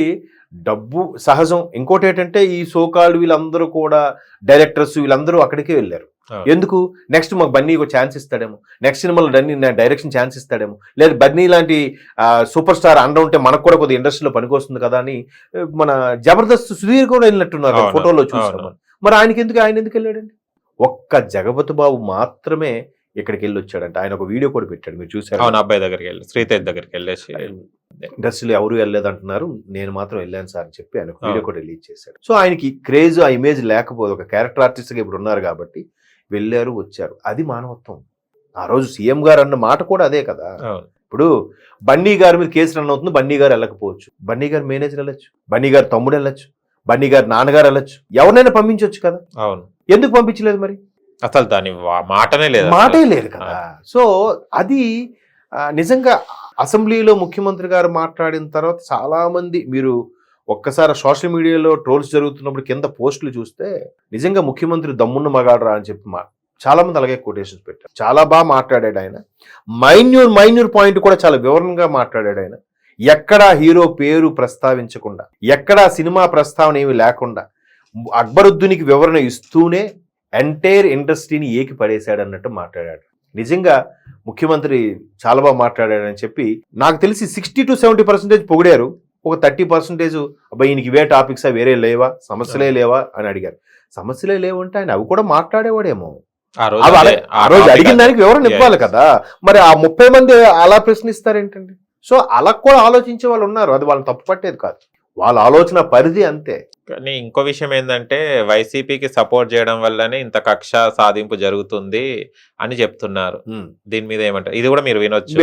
డబ్బు సహజం. ఇంకోటి ఏంటంటే ఈ సోకాళ్ళు వీళ్ళందరూ కూడా డైరెక్టర్స్ వీళ్ళందరూ అక్కడికే వెళ్ళారు. ఎందుకు? నెక్స్ట్ మాకు బన్నీకి ఛాన్స్ ఇస్తాడేమో, నెక్స్ట్ సినిమాలో డైరెక్షన్ ఛాన్స్ ఇస్తాడేమో, లేదా బన్నీ లాంటి సూపర్ స్టార్ అండ ఉంటే మనకు కూడా కొద్దిగా ఇండస్ట్రీలో పనికొస్తుంది కదా అని మన జబర్దస్త్ సుధీర్ కూడా వెళ్ళినట్టున్నారు ఫోటోలో చూసాము. మరి ఆయన ఎందుకు వెళ్ళాడండి? ఒక్క జగపతి బాబు మాత్రమే ఇక్కడికి వెళ్ళి వచ్చాడంట. ఆయన ఒక వీడియో కూడా పెట్టాడు, మీరు చూసారు. అబ్బాయి దగ్గరికి వెళ్ళి, శ్రీతేజ్ దగ్గరికి వెళ్ళేసి ఇండస్ట్రీలో ఎవరు వెళ్ళలేదు అంటున్నారు, నేను మాత్రం వెళ్ళాను సార్ అని చెప్పి ఆయన వీడియో కూడా రిలీజ్ చేశాడు. సో ఆయనకి క్రేజ్, ఆ ఇమేజ్ లేకపోతే ఒక క్యారెక్టర్ ఆర్టిస్ట్ గా ఇప్పుడు ఉన్నారు కాబట్టి వెళ్ళారు, వచ్చారు. అది మానవత్వం. ఆ రోజు సీఎం గారు అన్న మాట కూడా అదే కదా. ఇప్పుడు బన్నీ గారి మీద కేసు రన్ అవుతుంది, బన్నీ గారు వెళ్ళకపోవచ్చు, బన్నీ గారు మేనేజర్ వెళ్ళొచ్చు, బన్నీ గారు తమ్ముడు వెళ్ళొచ్చు, బన్నీ గారు నాన్నగారు వెళ్ళొచ్చు, ఎవరినైనా పంపించవచ్చు కదా, అవును, ఎందుకు పంపించలేదు మరి? అసలు దాని మాటనే లేదు, మాటే లేదు కదా. సో అది నిజంగా అసెంబ్లీలో ముఖ్యమంత్రి గారు మాట్లాడిన తర్వాత చాలా మంది, మీరు ఒక్కసారి సోషల్ మీడియాలో ట్రోల్స్ జరుగుతున్నప్పుడు కింద పోస్టులు చూస్తే నిజంగా ముఖ్యమంత్రి దమ్మున్న మగాడరా అని చెప్పి చాలా మంది అలాగే కొటేషన్స్ పెట్టారు. చాలా బాగా మాట్లాడాడు ఆయన. మైన్యూర్ పాయింట్ కూడా చాలా వివరంగా మాట్లాడాడు ఆయన. ఎక్కడా హీరో పేరు ప్రస్తావించకుండా, ఎక్కడా సినిమా ప్రస్తావన ఏమి లేకుండా అక్బరుద్దీనికి వివరణ ఇస్తూనే ఎంటైర్ ఇండస్ట్రీని ఏకి పడేశాడు అన్నట్టు మాట్లాడాడు. నిజంగా ముఖ్యమంత్రి చాలా బాగా మాట్లాడాడని చెప్పి నాకు తెలిసి 60 to 70% పొగిడారు. ఒక 30% అబ్బాయి ఈయనకి ఇవే టాపిక్సా, వేరే లేవా, సమస్యలే లేవా అని అడిగారు. సమస్యలే లేవంటే ఆయన అవి కూడా మాట్లాడేవాడేమో. ఆ ఆ రోజు అడిగిన దానికి వివరణ ఇవ్వాలి కదా. మరి ఆ 30 మంది అలా ప్రశ్నిస్తారేంటండి? సో అలా కూడా ఆలోచించే వాళ్ళు ఉన్నారు. అది వాళ్ళని తప్పు పట్టేది కాదు, వాళ్ళ ఆలోచన పరిధి అంతే. కానీ ఇంకో విషయం ఏంటంటే వైసీపీకి సపోర్ట్ చేయడం వల్లనే ఇంత కక్ష సాధింపు జరుగుతుంది అని చెప్తున్నారు. దీని మీద ఏమంటారు? ఇది కూడా మీరు వినొచ్చు.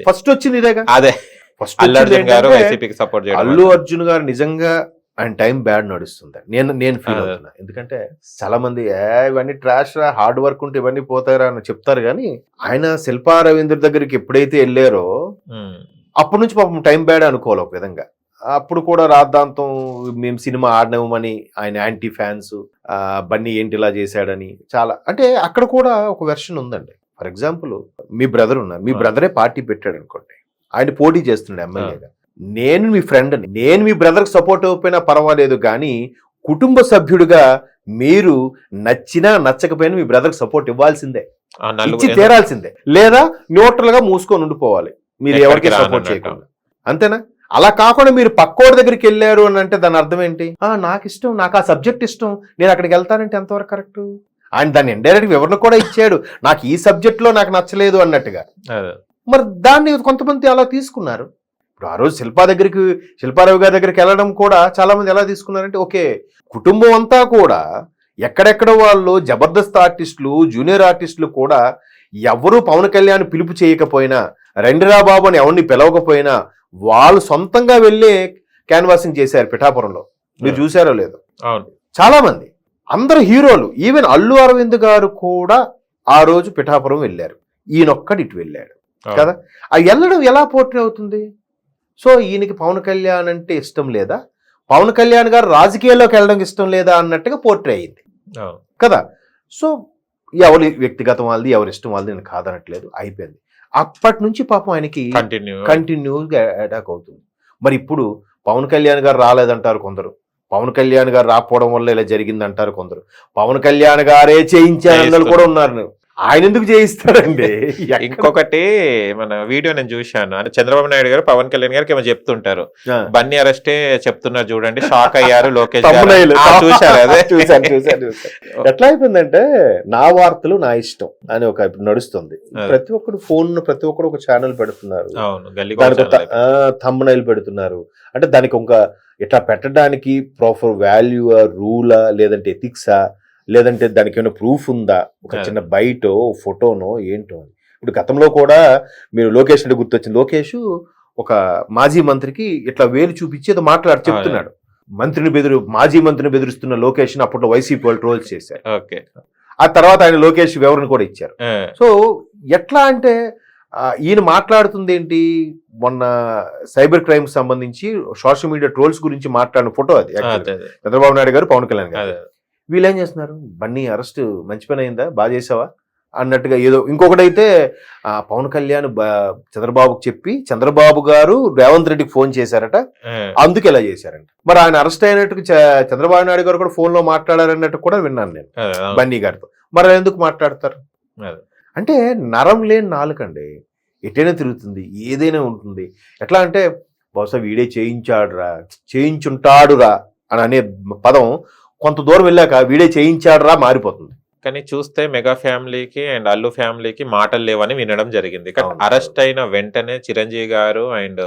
ఫస్ట్ వచ్చింది ఇదేగా. అదే ఫస్ట్ అల్లు అర్జున్ గారు వైసీపీకి సపోర్ట్ చేయడం. అల్లు అర్జున్ గారు నిజంగా ఆయన టైం బ్యాడ్ నడుస్తుంది నేను ఫీల్ అవుతున్నా. ఎందుకంటే చాలా మంది ఇవన్నీ ట్రాష్ రా, హార్డ్ వర్క్ ఉంటే ఇవన్నీ పోతారా అని చెప్తారు. కానీ ఆయన శిల్పా రవీంద్ర దగ్గరికి ఎప్పుడైతే వెళ్ళారో అప్పటి నుంచి పాపం టైం బ్యాడ్ అనుకోవాలి ఒక విధంగా. అప్పుడు కూడా రాద్ధాంతం మేము సినిమా ఆడినామని ఆయన యాంటీ ఫ్యాన్స్, బన్నీ ఏంటి ఇలా చేశాడని చాలా, అంటే అక్కడ కూడా ఒక వెర్షన్ ఉందండి. ఫర్ ఎగ్జాంపుల్ మీ బ్రదర్ ఉన్నారు, మీ బ్రదరే పార్టీ పెట్టాడు అనుకోండి, ఆయన పోటీ చేస్తున్నాడు ఎమ్మెల్యేగా. నేను మీ ఫ్రెండ్, నేను మీ బ్రదర్కి సపోర్ట్ అయిపోయినా పర్వాలేదు, కానీ కుటుంబ సభ్యుడిగా మీరు నచ్చినా నచ్చకపోయినా మీ బ్రదర్కి సపోర్ట్ ఇవ్వాల్సిందే, ఇచ్చి తీరాల్సిందే. లేదా న్యూట్రల్ గా మూసుకొని ఉండిపోవాలి మీరు ఎవరికి సపోర్ట్ చేయకుండా, అంతేనా? అలా కాకుండా మీరు పక్కోడి దగ్గరికి వెళ్ళారు అని అంటే దాని అర్థం ఏంటి? నాకు ఇష్టం, నాకు ఆ సబ్జెక్ట్ ఇష్టం, నేను అక్కడికి వెళ్తానంటే ఎంతవరకు కరెక్ట్? ఆయన దాన్ని ఇండైరెక్ట్ వివరణ కూడా ఇచ్చాడు, నాకు ఈ సబ్జెక్ట్ లో నాకు నచ్చలేదు అన్నట్టుగా. మరి దాన్ని కొంతమంది అలా తీసుకున్నారు. ఇప్పుడు ఆ రోజు శిల్పారావు గారి దగ్గరికి వెళ్ళడం కూడా చాలా మంది ఎలా తీసుకున్నారంటే, ఓకే కుటుంబం అంతా కూడా ఎక్కడెక్కడ వాళ్ళు జబర్దస్త్ ఆర్టిస్టులు, జూనియర్ ఆర్టిస్టులు కూడా ఎవరు పవన్ కళ్యాణ్ పిలుపు చేయకపోయినా, రండిరా బాబు అని ఎవరిని పిలవకపోయినా వాళ్ళు సొంతంగా వెళ్ళి క్యాన్వాసింగ్ చేశారు పిఠాపురంలో. మీరు చూసారో లేదో? చాలా మంది, అందరు హీరోలు, ఈవెన్ అల్లు అరవింద్ గారు కూడా ఆ రోజు పిఠాపురం వెళ్ళారు. ఈయనొక్కడు ఇటు వెళ్ళాడు కదా. ఆ వెళ్ళడం ఎలా పోర్ట్రే అవుతుంది? సో ఈయనకి పవన్ కళ్యాణ్ అంటే ఇష్టం లేదా, పవన్ కళ్యాణ్ గారు రాజకీయాల్లోకి వెళ్ళడం ఇష్టం లేదా అన్నట్టుగా పోర్ట్రే అయింది కదా. సో ఎవరి వ్యక్తిగతం వాళ్ళది, ఎవరి ఇష్టం వాళ్ళది, నేను కాదనట్లేదు, అయిపోయింది. అప్పటి నుంచి పాపం ఆయనకి కంటిన్యూగా అటాక్ అవుతుంది. మరి ఇప్పుడు పవన్ కళ్యాణ్ గారు రాలేదంటారు కొందరు, పవన్ కళ్యాణ్ గారు రాకపోవడం వల్ల ఇలా జరిగింది అంటారు కొందరు, పవన్ కళ్యాణ్ గారే చేయించారన్న కూడా ఉన్నారు. ఆయన ఎందుకు చేయిస్తారండి? ఇంకొకటి మన వీడియో నేను చూశాను, అంటే చంద్రబాబు నాయుడు గారు పవన్ కళ్యాణ్ గారికి ఏమో చెప్తుంటారు, బన్నీ అరెస్టే చెప్తున్నారు చూడండి, షాక్ అయ్యారు లోకేష్ చూశారు. అదే చూసాను. ఎట్లా అయిపోయిందంటే నా వార్తలు నా ఇష్టం అని ఒక ఇప్పుడు నడుస్తుంది. ప్రతి ఒక్కరు ఫోన్, ప్రతి ఒక్కరు ఒక ఛానల్ పెడుతున్నారు, థంబ్నైల్ పెడుతున్నారు. అంటే దానికి ఒక ఇట్లా పెట్టడానికి ప్రాపర్ వాల్యూవా, రూలా, లేదంటే ఎథిక్సా, లేదంటే దానికి ఏమైనా ప్రూఫ్ ఉందా, ఒక చిన్న బయటో ఫోటోనో ఏంటో అని. ఇప్పుడు గతంలో కూడా మీరు లోకేష్ అంటే గుర్తొచ్చింది. లోకేష్ ఒక మాజీ మంత్రికి ఇట్లా వేలు చూపించి ఏదో చెప్తున్నాడు. మాజీ మంత్రిని బెదిరిస్తున్న లోకేష్ అప్పట్లో వైసీపీ వాళ్ళు ట్రోల్స్ చేశారు. ఆ తర్వాత ఆయన లోకేష్ వివరణ కూడా ఇచ్చారు. సో ఎట్లా అంటే ఈయన మాట్లాడుతుంది ఏంటి, మొన్న సైబర్ క్రైమ్ సంబంధించి సోషల్ మీడియా ట్రోల్స్ గురించి మాట్లాడిన ఫోటో అది. చంద్రబాబు నాయుడు గారు, పవన్ కళ్యాణ్ గారు వీళ్ళు ఏం చేస్తున్నారు, బన్నీ అరెస్ట్ మంచి పని అయిందా, బాగా చేసావా అన్నట్టుగా ఏదో. ఇంకొకటైతే పవన్ కళ్యాణ్ చంద్రబాబుకి చెప్పి చంద్రబాబు గారు రేవంత్ రెడ్డికి ఫోన్ చేశారట, అందుకు ఇలా చేశారంట. మరి ఆయన అరెస్ట్ అయినట్టు చంద్రబాబు నాయుడు గారు కూడా ఫోన్ లో మాట్లాడారన్నట్టు కూడా విన్నాను నేను బన్నీ గారితో. మరి ఎందుకు మాట్లాడతారు? అంటే నరం లేని నాలుకండి, ఎటైనా తిరుగుతుంది, ఏదైనా ఉంటుంది. ఎట్లా అంటే బహుశా వీడే చేయించుంటాడురా అని అనే పదం కొంత దూరం వెళ్ళాక వీడే చేయించాడురా మారిపోతుంది. కానీ చూస్తే మెగా ఫ్యామిలీకి అండ్ అల్లు ఫ్యామిలీకి మాటలు లేవని వినడం జరిగింది. కానీ అరెస్ట్ అయిన వెంటనే చిరంజీవి గారు అండ్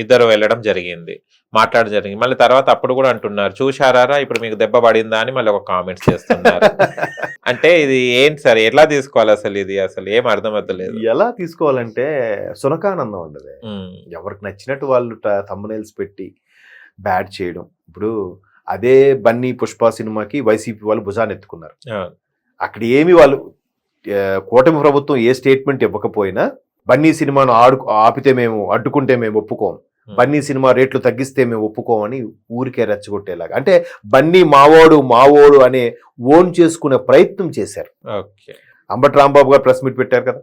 ఇద్దరు వెళ్ళడం జరిగింది, మాట్లాడడం జరిగింది. మళ్ళీ తర్వాత అప్పుడు కూడా అంటున్నారు, చూశారా ఇప్పుడు మీకు దెబ్బ పడిందా అని మళ్ళీ ఒక కామెంట్స్ చేస్తున్నారు. అంటే ఇది ఏంటి సార్, ఎట్లా తీసుకోవాలి అసలు? ఇది అసలు ఏం అర్థమవుతలేదు. ఎలా తీసుకోవాలంటే సునకానందం ఉండదు. ఎవరికి నచ్చినట్టు వాళ్ళు థంబ్నైల్స్ పెట్టి బ్యాడ్ చేయడం. ఇప్పుడు అదే బన్నీ పుష్ప సినిమాకి వైసీపీ వాళ్ళు భుజాన్ని ఎత్తుకున్నారు. అక్కడ ఏమి వాళ్ళు కూటమి ప్రభుత్వం ఏ స్టేట్మెంట్ ఇవ్వకపోయినా బన్నీ సినిమాను ఆపితే మేము అడ్డుకుంటే మేము ఒప్పుకోం, బన్నీ సినిమా రేట్లు తగ్గిస్తే మేము ఒప్పుకోమని ఊరికే రెచ్చగొట్టేలాగా, అంటే బన్నీ మావోడు అనే ఓన్ చేసుకునే ప్రయత్నం చేశారు. అంబటి రాంబాబు గారు ప్రెస్ మీట్ పెట్టారు కదా,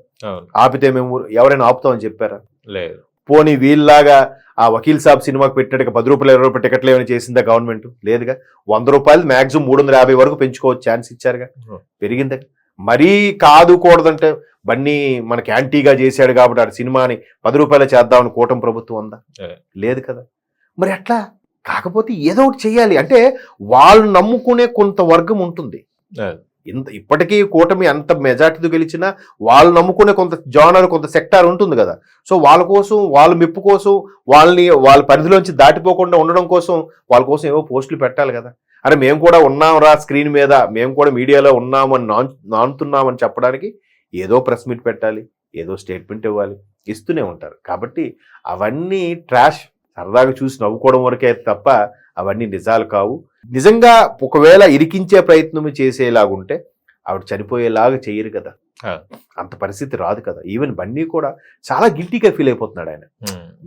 ఆపితే మేము ఎవరైనా ఆపుతామని చెప్పారా? లేదు. పోనీ వీళ్ళలాగా ఆ వకీల్ సాబ్ సినిమాకి పెట్టాడు 10 రూపాయలు 20 రూపాయలు టికెట్లు ఏమైనా చేసిందా గవర్నమెంట్? లేదుగా. 100 రూపాయలు మాక్సిమం 350 వరకు పెంచుకోవచ్చు ఛాన్స్ ఇచ్చారుగా, పెరిగిందా? మరీ కాదుకూడదంటే బన్నీ మనకి యాంటీగా చేశాడు కాబట్టి ఆ సినిమాని 10 రూపాయలు చేద్దామని కూటమి ప్రభుత్వం ఉందా? లేదు కదా. మరి అట్లా కాకపోతే ఏదో ఒకటి చెయ్యాలి. అంటే వాళ్ళు నమ్ముకునే కొంత వర్గం ఉంటుంది. ఇప్పటికీ కూటమి అంత మెజార్టీతో గెలిచినా వాళ్ళు నమ్ముకునే కొంత జానర్, కొంత సెక్టార్ ఉంటుంది కదా. సో వాళ్ళ కోసం, వాళ్ళ మెప్పు కోసం, వాళ్ళ పరిధిలోంచి దాటిపోకుండా ఉండడం కోసం వాళ్ళ కోసం ఏవో పోస్టులు పెట్టాలి కదా. అరే మేము కూడా ఉన్నాంరా స్క్రీన్ మీద, మేము కూడా మీడియాలో ఉన్నామని నానుతున్నామని చెప్పడానికి ఏదో ప్రెస్ మీట్ పెట్టాలి, ఏదో స్టేట్మెంట్ ఇవ్వాలి, ఇస్తూనే ఉంటారు. కాబట్టి అవన్నీ ట్రాష్, సరదాగా చూసి నవ్వుకోవడం వరకే తప్ప అవన్నీ నిజాలు కావు. నిజంగా ఒకవేళ ఇరికించే ప్రయత్నం చేసేలాగుంటే ఆవిడ చనిపోయేలాగా చెయ్యరు కదా, అంత పరిస్థితి రాదు కదా. ఈవెన్ బన్నీ కూడా చాలా గిల్టీగా ఫీల్ అయిపోతున్నాడు ఆయన.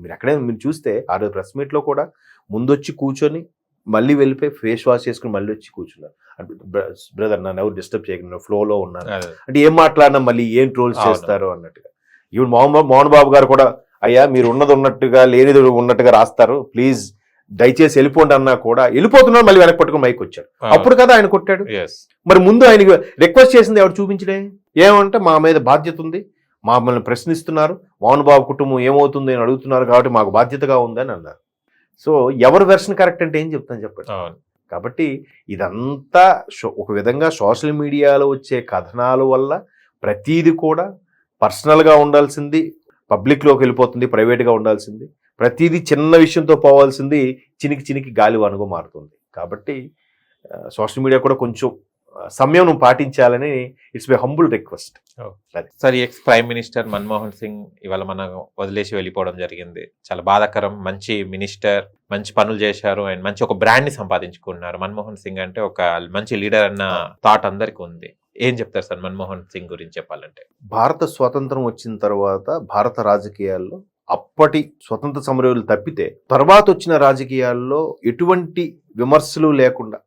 మీరు ఎక్కడైనా మీరు చూస్తే ఆ రోజు ప్రెస్ మీట్లో కూడా ముందొచ్చి కూర్చొని మళ్ళీ వెళ్ళిపోయి ఫేస్ వాష్ చేసుకుని మళ్ళీ వచ్చి కూర్చున్నారు. బ్రదర్ నన్ను ఎవరు డిస్టర్బ్ చేయకుండా ఫ్లోలో ఉన్నాను అంటే ఏం మాట్లాడినా మళ్ళీ ఏం ట్రోల్స్ చేస్తారు అన్నట్టుగా. ఈవెన్ మోహన్ బాబు గారు కూడా అయ్యా మీరు ఉన్నది ఉన్నట్టుగా లేనిది ఉన్నట్టుగా రాస్తారు, ప్లీజ్ దయచేసి వెళ్ళిపోండి అన్నా కూడా వెళ్ళిపోతున్నాడు, మళ్ళీ వెనక్కి పట్టుకుని మైక్ వచ్చాడు. అప్పుడు కదా ఆయన కొట్టాడు. మరి ముందు ఆయనకి రిక్వెస్ట్ చేసింది ఎవరు చూపించడే? ఏమంటే మా మీద బాధ్యత ఉంది, మమ్మల్ని ప్రశ్నిస్తున్నారు, మోహన్ బాబు కుటుంబం ఏమవుతుంది అని అడుగుతున్నారు కాబట్టి మాకు బాధ్యతగా ఉందని అన్నారు. సో ఎవరు వెర్షన్ కరెక్ట్ అంటే ఏం చెప్తాను చెప్పండి. కాబట్టి ఇదంతా ఒక విధంగా సోషల్ మీడియాలో వచ్చే కథనాల వల్ల ప్రతీది కూడా పర్సనల్గా ఉండాల్సింది పబ్లిక్లోకి వెళ్ళిపోతుంది, ప్రైవేట్గా ఉండాల్సింది ప్రతిదీ చిన్న విషయంతో పోవాల్సింది చినికి గాలివానగా మారుతుంది. కాబట్టి సోషల్ మీడియా కూడా కొంచెం సమయం పాటించాలని it's my humble request. Sir, X prime minister Manmohan Singh ఇవాళ మనం వదిలేసి వెళ్ళిపోవడం జరిగింది. చాలా బాధాకరం. మంచి మినిస్టర్, మంచి పనులు చేశారు అండ్ మంచి ఒక బ్రాండ్ ని సంపాదించుకున్నారు. మన్మోహన్ సింగ్ అంటే ఒక మంచి లీడర్ అన్న థాట్ అందరికి ఉంది. ఏం చెప్తారు సార్ మన్మోహన్ సింగ్ గురించి చెప్పాలంటే? భారత స్వాతంత్రం వచ్చిన తర్వాత భారత రాజకీయాల్లో అప్పటి స్వతంత్ర సమరయోధులు తప్పితే తర్వాత వచ్చిన రాజకీయాల్లో ఎటువంటి విమర్శలు లేకుండా,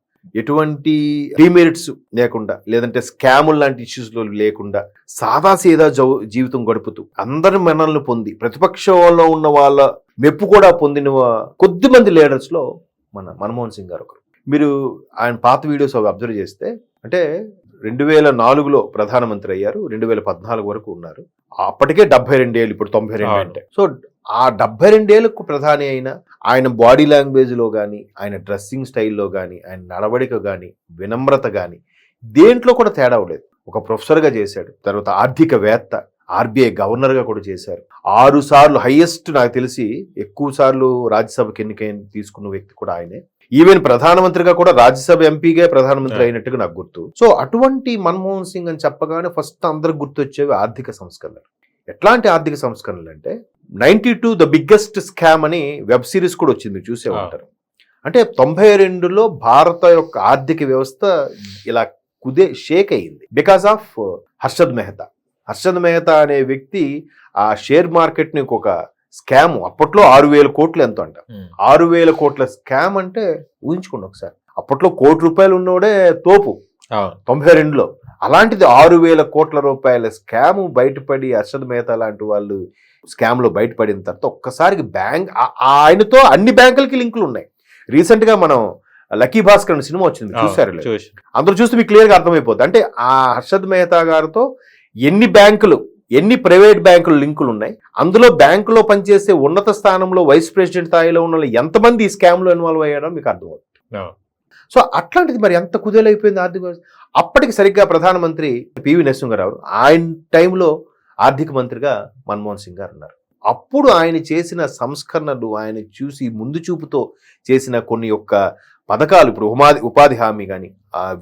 ఎటువంటి డిమెరిట్స్ లేకుండా, లేదంటే స్కాములు లాంటి ఇష్యూస్ లేకుండా సాదాసీదా జీవితం గడుపుతూ అందరి మన్ననలు పొంది ప్రతిపక్షంలో ఉన్న వాళ్ళ మెప్పు కూడా పొందిన కొద్ది మంది లీడర్స్ లో మన మన్మోహన్ సింగ్ గారు ఒకరు. మీరు ఆయన పాత వీడియోస్ అవి అబ్జర్వ్ చేస్తే, అంటే 2004లో ప్రధానమంత్రి అయ్యారు, 2014 వరకు ఉన్నారు. అప్పటికే 72 ఏళ్ళు, ఇప్పుడు 92 అంటే. సో ఆ 72 ఏళ్ళకు ప్రధాని అయినా ఆయన బాడీ లాంగ్వేజ్ లో కానీ, ఆయన డ్రెస్సింగ్ స్టైల్లో కానీ, ఆయన నడవడిక కానీ, వినమ్రత కానీ దేంట్లో కూడా తేడా ఉండేది. ఒక ప్రొఫెసర్గా చేశాడు, తర్వాత ఆర్థికవేత్త, ఆర్బీఐ గవర్నర్గా కూడా చేశారు. 6 సార్లు హైయెస్ట్ నాకు తెలిసి ఎక్కువ సార్లు రాజ్యసభకి ఎన్నికైన తీసుకున్న వ్యక్తి కూడా ఆయనే. ఈవెన్ ప్రధానమంత్రిగా కూడా రాజ్యసభ ఎంపీగా ప్రధానమంత్రి అయినట్టుగా నాకు గుర్తు. సో అటువంటి మన్మోహన్ సింగ్ అని చెప్పగానే ఫస్ట్ అందరికి గుర్తొచ్చేవి ఆర్థిక సంస్కరణలు. ఎట్లాంటి ఆర్థిక సంస్కరణలు అంటే 92 ద బిగ్గెస్ట్ స్కామ్ అని వెబ్ సిరీస్ కూడా వచ్చింది, మీరు చూసే ఉంటారు. అంటే 92లో భారత యొక్క ఆర్థిక వ్యవస్థ ఇలా షేక్ అయ్యింది బికాస్ ఆఫ్ హర్షద్ మెహతా. హర్షద్ మెహతా అనే వ్యక్తి ఆ షేర్ మార్కెట్ ని ఒక స్కామ్, అప్పట్లో 6,000 కోట్లు ఎంతో అంట. 6,000 కోట్ల స్కామ్ అంటే ఊహించుకోండి ఒకసారి. అప్పట్లో ₹1,00,00,000 ఉన్నోడే తోపు 92లో. అలాంటిది 6,000 కోట్ల రూపాయల స్కామ్ బయటపడి హర్షద్ మెహతా లాంటి వాళ్ళు స్కామ్ లో బయటపడిన తర్వాత ఒక్కసారికి ఆయనతో అన్ని బ్యాంకులకి లింకులు ఉన్నాయి. రీసెంట్ గా మనం లక్కీ భాస్కర్ అనే సినిమా వచ్చింది, చూసారు? అందరూ చూస్తే మీకు క్లియర్ గా అర్థమైపోతుంది. అంటే ఆ హర్షద్ మెహతా గారితో ఎన్ని ప్రైవేట్ బ్యాంకులు లింకులు ఉన్నాయి, అందులో బ్యాంకులో పనిచేసే ఉన్నత స్థానంలో వైస్ ప్రెసిడెంట్ స్థాయిలో ఉన్న ఎంతమంది ఈ స్కామ్ లో ఇన్వాల్వ్ అయ్యాడో మీకు అర్థమవుతుంది. సో అట్లాంటిది మరి ఎంత కుదేలైపోయింది ఆర్థిక వ్యవస్థ. అప్పటికి సరిగ్గా ప్రధానమంత్రి పివి నరసింహారావు, ఆయన టైంలో ఆర్థిక మంత్రిగా మన్మోహన్ సింగ్ గారు ఉన్నారు. అప్పుడు ఆయన చేసిన సంస్కరణలు, ఆయన చూసి ముందు చూపుతో చేసిన కొన్ని యొక్క పథకాలు, ఇప్పుడు ఉపాధి హామీ కానీ,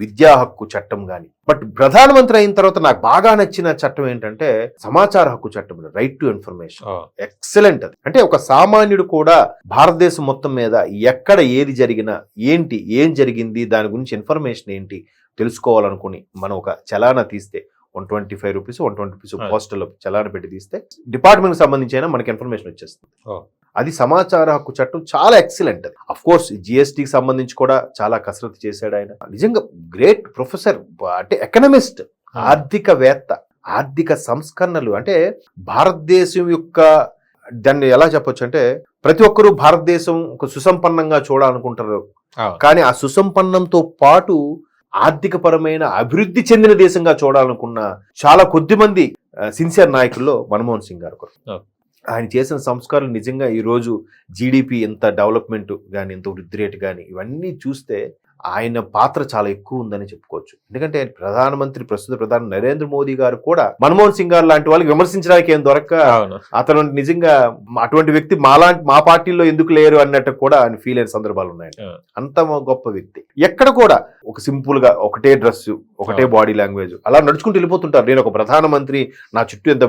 విద్యా హక్కు చట్టం కానీ. బట్ ప్రధానమంత్రి అయిన తర్వాత నాకు బాగా నచ్చిన చట్టం ఏంటంటే సమాచార హక్కు చట్టం, రైట్ టు ఇన్ఫర్మేషన్. ఎక్సలెంట్ అది. అంటే ఒక సామాన్యుడు కూడా భారతదేశం మొత్తం మీద ఎక్కడ ఏది జరిగినా, ఏం జరిగింది, దాని గురించి ఇన్ఫర్మేషన్ ఏంటి తెలుసుకోవాలనుకుని మనం ఒక చలానా తీస్తే 125 రూపీస్ 120 రూపీస్ పోస్టల్ చలానా పెట్టి తీస్తే డిపార్ట్మెంట్కి సంబంధించి అయినా మనకి ఇన్ఫర్మేషన్ వచ్చేస్తుంది. అది సమాచార హక్కు చట్టం చాలా ఎక్సలెంట్. అది అఫ్ కోర్స్ జిఎస్టీకి సంబంధించి కూడా చాలా కసరత్తు చేశాడు ఆయన. నిజంగా గ్రేట్ ప్రొఫెసర్, అంటే ఎకనమిస్ట్, ఆర్థికవేత్త, ఆర్థిక సంస్కరణలు. అంటే భారతదేశం యొక్క దాన్ని ఎలా చెప్పొచ్చు అంటే ప్రతి ఒక్కరూ భారతదేశం ఒక సుసంపన్నంగా చూడాలనుకుంటారు, కానీ ఆ సుసంపన్నంతో పాటు ఆర్థిక పరమైన అభివృద్ధి చెందిన దేశంగా చూడాలనుకున్న చాలా కొద్ది మంది సిన్సియర్ నాయకుల్లో మన్మోహన్ సింగ్ గారు ఒకరు. ఆయన చేసిన సంస్కారాలు నిజంగా ఈరోజు జీడిపి ఎంత డెవలప్మెంట్ కానీ, ఎంత వృద్ధి రేటు కానీ, ఇవన్నీ చూస్తే ఆయన పాత్ర చాలా ఎక్కువ ఉందని చెప్పుకోవచ్చు. ఎందుకంటే ప్రస్తుత ప్రధాని నరేంద్ర మోదీ గారు కూడా మన్మోహన్ సింగ్ గారు లాంటి వాళ్ళకి విమర్శించడానికి ఏం దొరక్క అతను నిజంగా అటువంటి వ్యక్తి మా పార్టీలో ఎందుకు లేరు అన్నట్టు కూడా ఆయన ఫీల్ అయిన సందర్భాలు ఉన్నాయి. అంత గొప్ప వ్యక్తి. ఎక్కడ కూడా ఒక సింపుల్ గా ఒకటే డ్రెస్, ఒకటే బాడీ లాంగ్వేజ్ అలా నడుచుకుంటూ వెళ్ళిపోతుంటారు. నేను ఒక ప్రధానమంత్రి, నా చుట్టూ ఎంత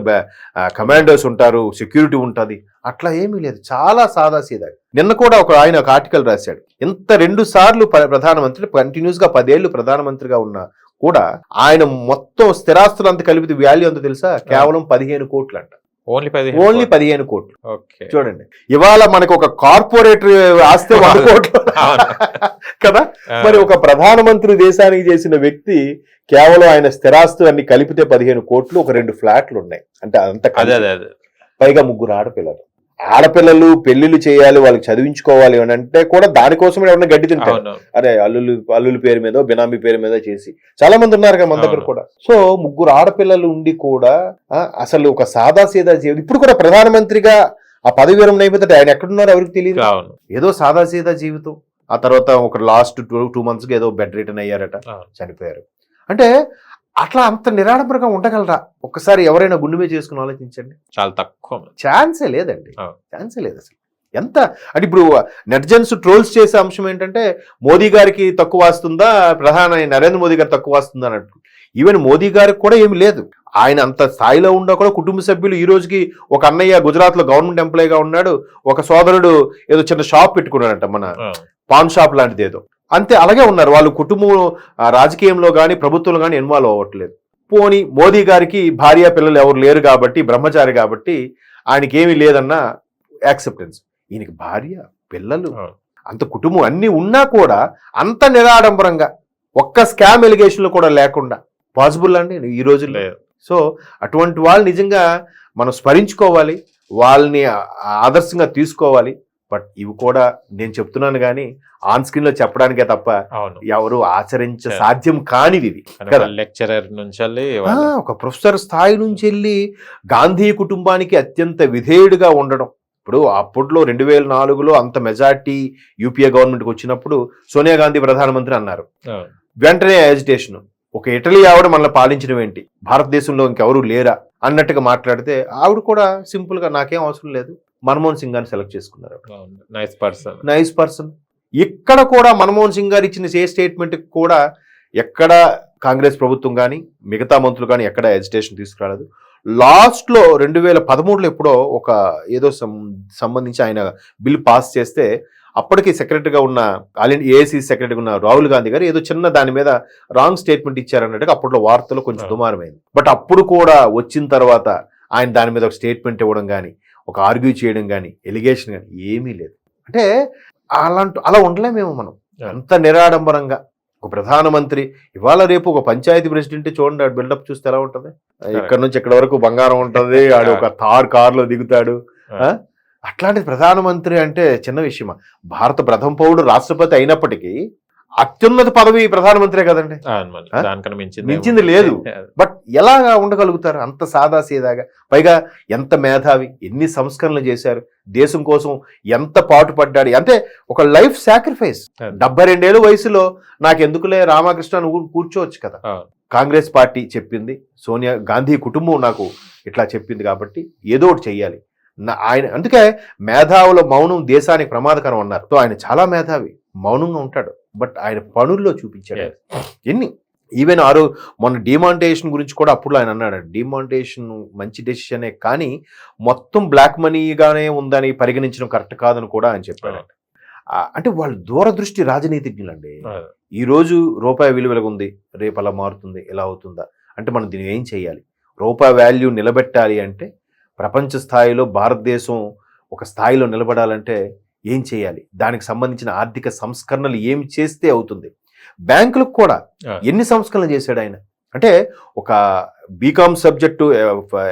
కమాండర్స్ ఉంటారు, సెక్యూరిటీ ఉంటుంది, అట్లా ఏమీ లేదు. చాలా సాదాసీదా. నిన్న కూడా ఆయన ఒక ఆర్టికల్ రాశాడు. ఎంత 2 సార్లు ప్రధానమంత్రి, కంటిన్యూస్ గా 10 ఏళ్లు ప్రధానమంత్రిగా ఉన్నా కూడా ఆయన మొత్తం స్థిరాస్తులు అంత కలిపి వాల్యూ అంత తెలుసా? కేవలం 15 కోట్లు అంట. ఓన్లీ 15 కోట్లు. చూడండి, ఇవాళ మనకు ఒక కార్పొరేటర్ ఆస్తే 100 కోట్లు కదా. మరి ఒక ప్రధానమంత్రి దేశానికి చేసిన వ్యక్తి కేవలం ఆయన స్థిరాస్తులు అన్ని కలిపితే 15 కోట్లు, ఒక 2 ఫ్లాట్లు ఉన్నాయి అంటే అంత. పైగా 3 ఆడపిల్లలు పెళ్లిళ్ళు చేయాలి, వాళ్ళకి చదివించుకోవాలి అని అంటే కూడా దానికోసం ఏమన్నా గడ్డి తింటారు. అరే అల్లుల పేరు మీద, బినామీ పేరు మీద చేసి చాలా మంది ఉన్నారు కదా మన దగ్గర కూడా. సో 3 ఆడపిల్లలు ఉండి కూడా అసలు ఒక సాదాసీదా జీవితం. ఇప్పుడు కూడా ప్రధానమంత్రిగా ఆ పదవి విరమణ అయిపోతే ఆయన ఎక్కడున్నారో ఎవరికి తెలియదు. ఏదో సాదాసీదా జీవితం. ఆ తర్వాత ఒక లాస్ట్ 2 months ఏదో బెడ్ రిటర్న్ అయ్యారట, చనిపోయారు. అంటే అట్లా అంత నిరాడంబరంగా ఉండగలరా? ఒక్కసారి ఎవరైనా గుండె మీద చేసుకుని ఆలోచించండి. చాలా తక్కువ, ఛాన్సే లేదండి, ఛాన్సే లేదు అసలు. ఎంత అంటే ఇప్పుడు నెటిజన్స్ ట్రోల్స్ చేసే అంశం ఏంటంటే మోదీ గారికి తక్కువ వస్తుందా, ప్రధాని నరేంద్ర మోదీ గారు తక్కువ వస్తుందా అన్నట్టు. ఈవెన్ మోదీ గారికి కూడా ఏమి లేదు. ఆయన అంత స్థాయిలో ఉండా కూడా కుటుంబ సభ్యులు, ఈ రోజుకి ఒక అన్నయ్య గుజరాత్ లో గవర్నమెంట్ ఎంప్లాయీగా ఉన్నాడు, ఒక సోదరుడు ఏదో చిన్న షాప్ పెట్టుకున్నాడంట, మన పాన్ షాప్ లాంటిది ఏదో, అంతే అలాగే ఉన్నారు. వాళ్ళు కుటుంబం రాజకీయంలో కానీ ప్రభుత్వంలో కానీ ఇన్వాల్వ్ అవ్వట్లేదు. పోనీ మోదీ గారికి భార్య పిల్లలు ఎవరు లేరు కాబట్టి, బ్రహ్మచారి కాబట్టి ఆయనకి ఏమీ లేదన్న యాక్సెప్టెన్స్. ఈయనకి భార్య పిల్లలు అంత కుటుంబం అన్ని ఉన్నా కూడా అంత నిరాడంబరంగా, ఒక్క స్కామ్ ఎలిగేషన్లు కూడా లేకుండా పాసిబుల్ అండి ఈ రోజుల్లో. సో అటువంటి వాళ్ళు నిజంగా మనం స్మరించుకోవాలి, వాళ్ళని ఆదర్శంగా తీసుకోవాలి. బట్ ఇవి కూడా నేను చెప్తున్నాను కానీ ఆన్ స్క్రీన్ లో చెప్పడానికే తప్ప ఎవరు ఆచరించ సాధ్యం కానివి కదా. లెక్చరర్ నుంచి ఒక ప్రొఫెసర్ స్థాయి నుంచి వెళ్ళి గాంధీ కుటుంబానికి అత్యంత విధేయుడిగా ఉండడం. ఇప్పుడు అప్పట్లో 2004లో అంత మెజార్టీ యూపీఏ గవర్నమెంట్కి వచ్చినప్పుడు సోనియా గాంధీ ప్రధానమంత్రి అన్నారు. వెంటనే యాజిటేషన్, ఒక ఇటలీ ఆవిడ మనల్ని పాలించడం ఏంటి, భారతదేశంలో ఇంకెవరూ లేరా అన్నట్టుగా మాట్లాడితే ఆవిడ కూడా సింపుల్ గా నాకేం అవసరం లేదు మన్మోహన్ సింగ్ గారిని సెలెక్ట్ చేసుకున్నారు. Nice person. ఇక్కడ కూడా మన్మోహన్ సింగ్ గారు ఇచ్చిన ఏ స్టేట్మెంట్ కూడా ఎక్కడ కాంగ్రెస్ ప్రభుత్వం కానీ మిగతా మంత్రులు కానీ ఎక్కడ ఎజిటేషన్ తీసుకురాలేదు. లాస్ట్ లో 2013లో ఎప్పుడో ఒక ఏదో సంబంధించి ఆయన బిల్ పాస్ చేస్తే అప్పటికి సెక్రటరీగా ఉన్న ఏఐసీ సెక్రటరీగా ఉన్న రాహుల్ గాంధీ గారు ఏదో చిన్న దాని మీద రాంగ్ స్టేట్మెంట్ ఇచ్చారన్నట్టుగా అప్పట్లో వార్తలో కొంచెం దుమారమైంది. బట్ అప్పుడు కూడా వచ్చిన తర్వాత ఆయన దాని మీద ఒక స్టేట్మెంట్ ఇవ్వడం కానీ, ఒక ఆర్గ్యూ చేయడం కానీ, ఎలిగేషన్ కానీ ఏమీ లేదు. అంటే అలా ఉండలేమేమో మనం అంత నిరాడంబరంగా. ఒక ప్రధానమంత్రి ఇవాళ రేపు ఒక పంచాయతీ ప్రెసిడెంట్ చూడండి, ఆడు బిల్డప్ చూస్తే ఎలా ఉంటుంది. ఇక్కడ నుంచి ఇక్కడ వరకు బంగారం ఉంటుంది, ఆడు ఒక కారులో దిగుతాడు. అట్లాంటి ప్రధానమంత్రి అంటే చిన్న విషయమా? భారత ప్రథమ పౌరుడు రాష్ట్రపతి అయినప్పటికీ అత్యున్నత పదవి ప్రధానమంత్రి కదండి, మించింది లేదు. బట్ ఎలా ఉండగలుగుతారు అంత సాదాసీదాగా? పైగా ఎంత మేధావి, ఎన్ని సంస్కరణలు చేశారు, దేశం కోసం ఎంత పాటు పడ్డాడు. అంటే ఒక లైఫ్ సాక్రిఫైస్. 72 ఏళ్ళ వయసులో నాకు ఎందుకులే రామకృష్ణ నువ్వు కూర్చోవచ్చు కదా. కాంగ్రెస్ పార్టీ చెప్పింది, సోనియా గాంధీ కుటుంబం నాకు ఇట్లా చెప్పింది కాబట్టి ఏదో ఒకటి చెయ్యాలి, ఆయన అందుకే మేధావుల మౌనం దేశానికి ప్రమాదకరం అన్నారు. సో ఆయన చాలా మేధావి, మౌనంగా ఉంటాడు, బట్ ఆయన పనుల్లో చూపించాడు. ఎన్ని ఈవెన్ మొన్న డిమానిటైజేషన్ గురించి కూడా అప్పుడు ఆయన అన్నాడు, డిమానిటైజేషన్ మంచి డెసిషనే కానీ మొత్తం బ్లాక్ మనీగానే ఉందని పరిగణించడం కరెక్ట్ కాదని కూడా ఆయన చెప్పాడు. అంటే వాళ్ళు దూరదృష్టి రాజనీతిజ్ఞులండి. ఈ రోజు రూపాయి విలువలుగా ఉంది, రేపు అలా మారుతుంది, ఎలా అవుతుందా అంటే మనం దీన్ని ఏం చేయాలి? రూపాయి వాల్యూ నిలబెట్టాలి అంటే, ప్రపంచ స్థాయిలో భారతదేశం ఒక స్థాయిలో నిలబడాలంటే ఏం చేయాలి? దానికి సంబంధించిన ఆర్థిక సంస్కరణలు ఏమి చేస్తే అవుతుంది? బ్యాంకులకు కూడా ఎన్ని సంస్కరణలు చేశాడు ఆయన. అంటే ఒక బీకామ్ సబ్జెక్టు,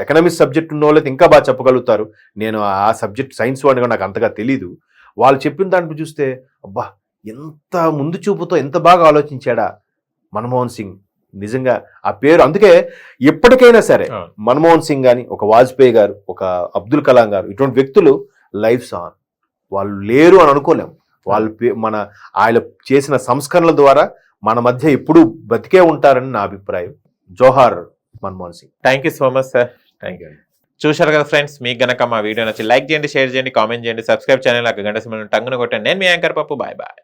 ఎకనామిక్స్ సబ్జెక్ట్ ఉన్న వాళ్ళకి ఇంకా బాగా చెప్పగలుగుతారు. నేను ఆ సబ్జెక్ట్ సైన్స్ వాడిగా నాకు అంతగా తెలీదు. వాళ్ళు చెప్పిన దాంట్లో చూస్తే అబ్బా ఎంత ముందు చూపుతో ఎంత బాగా ఆలోచించాడా మన్మోహన్ సింగ్. నిజంగా ఆ పేరు అందుకే ఎప్పటికైనా సరే మన్మోహన్ సింగ్ కానీ, ఒక వాజ్పేయి గారు, ఒక అబ్దుల్ కలాం గారు, ఇటువంటి వ్యక్తులు లైఫ్స్ ఆన్. వాళ్ళు లేరు అని అనుకోలేము. వాళ్ళు ఆయన చేసిన సంస్కరణల ద్వారా మన మధ్య ఎప్పుడూ బతికే ఉంటారని నా అభిప్రాయం. జోహార్ Manmohan Singh. Thank you so much sir. Thank you. చూశారు కదా ఫ్రెండ్స్, మీకు గనక మా వీడియో నచ్చి లైక్ చేయండి, షేర్ చేయండి, కామెంట్ చేయండి, సబ్స్క్రైబ్ ఛానల్ గంట సింబల్ టంగున కొట్టండి. నేను మీ యాంకర్ పప్పు. Bye bye.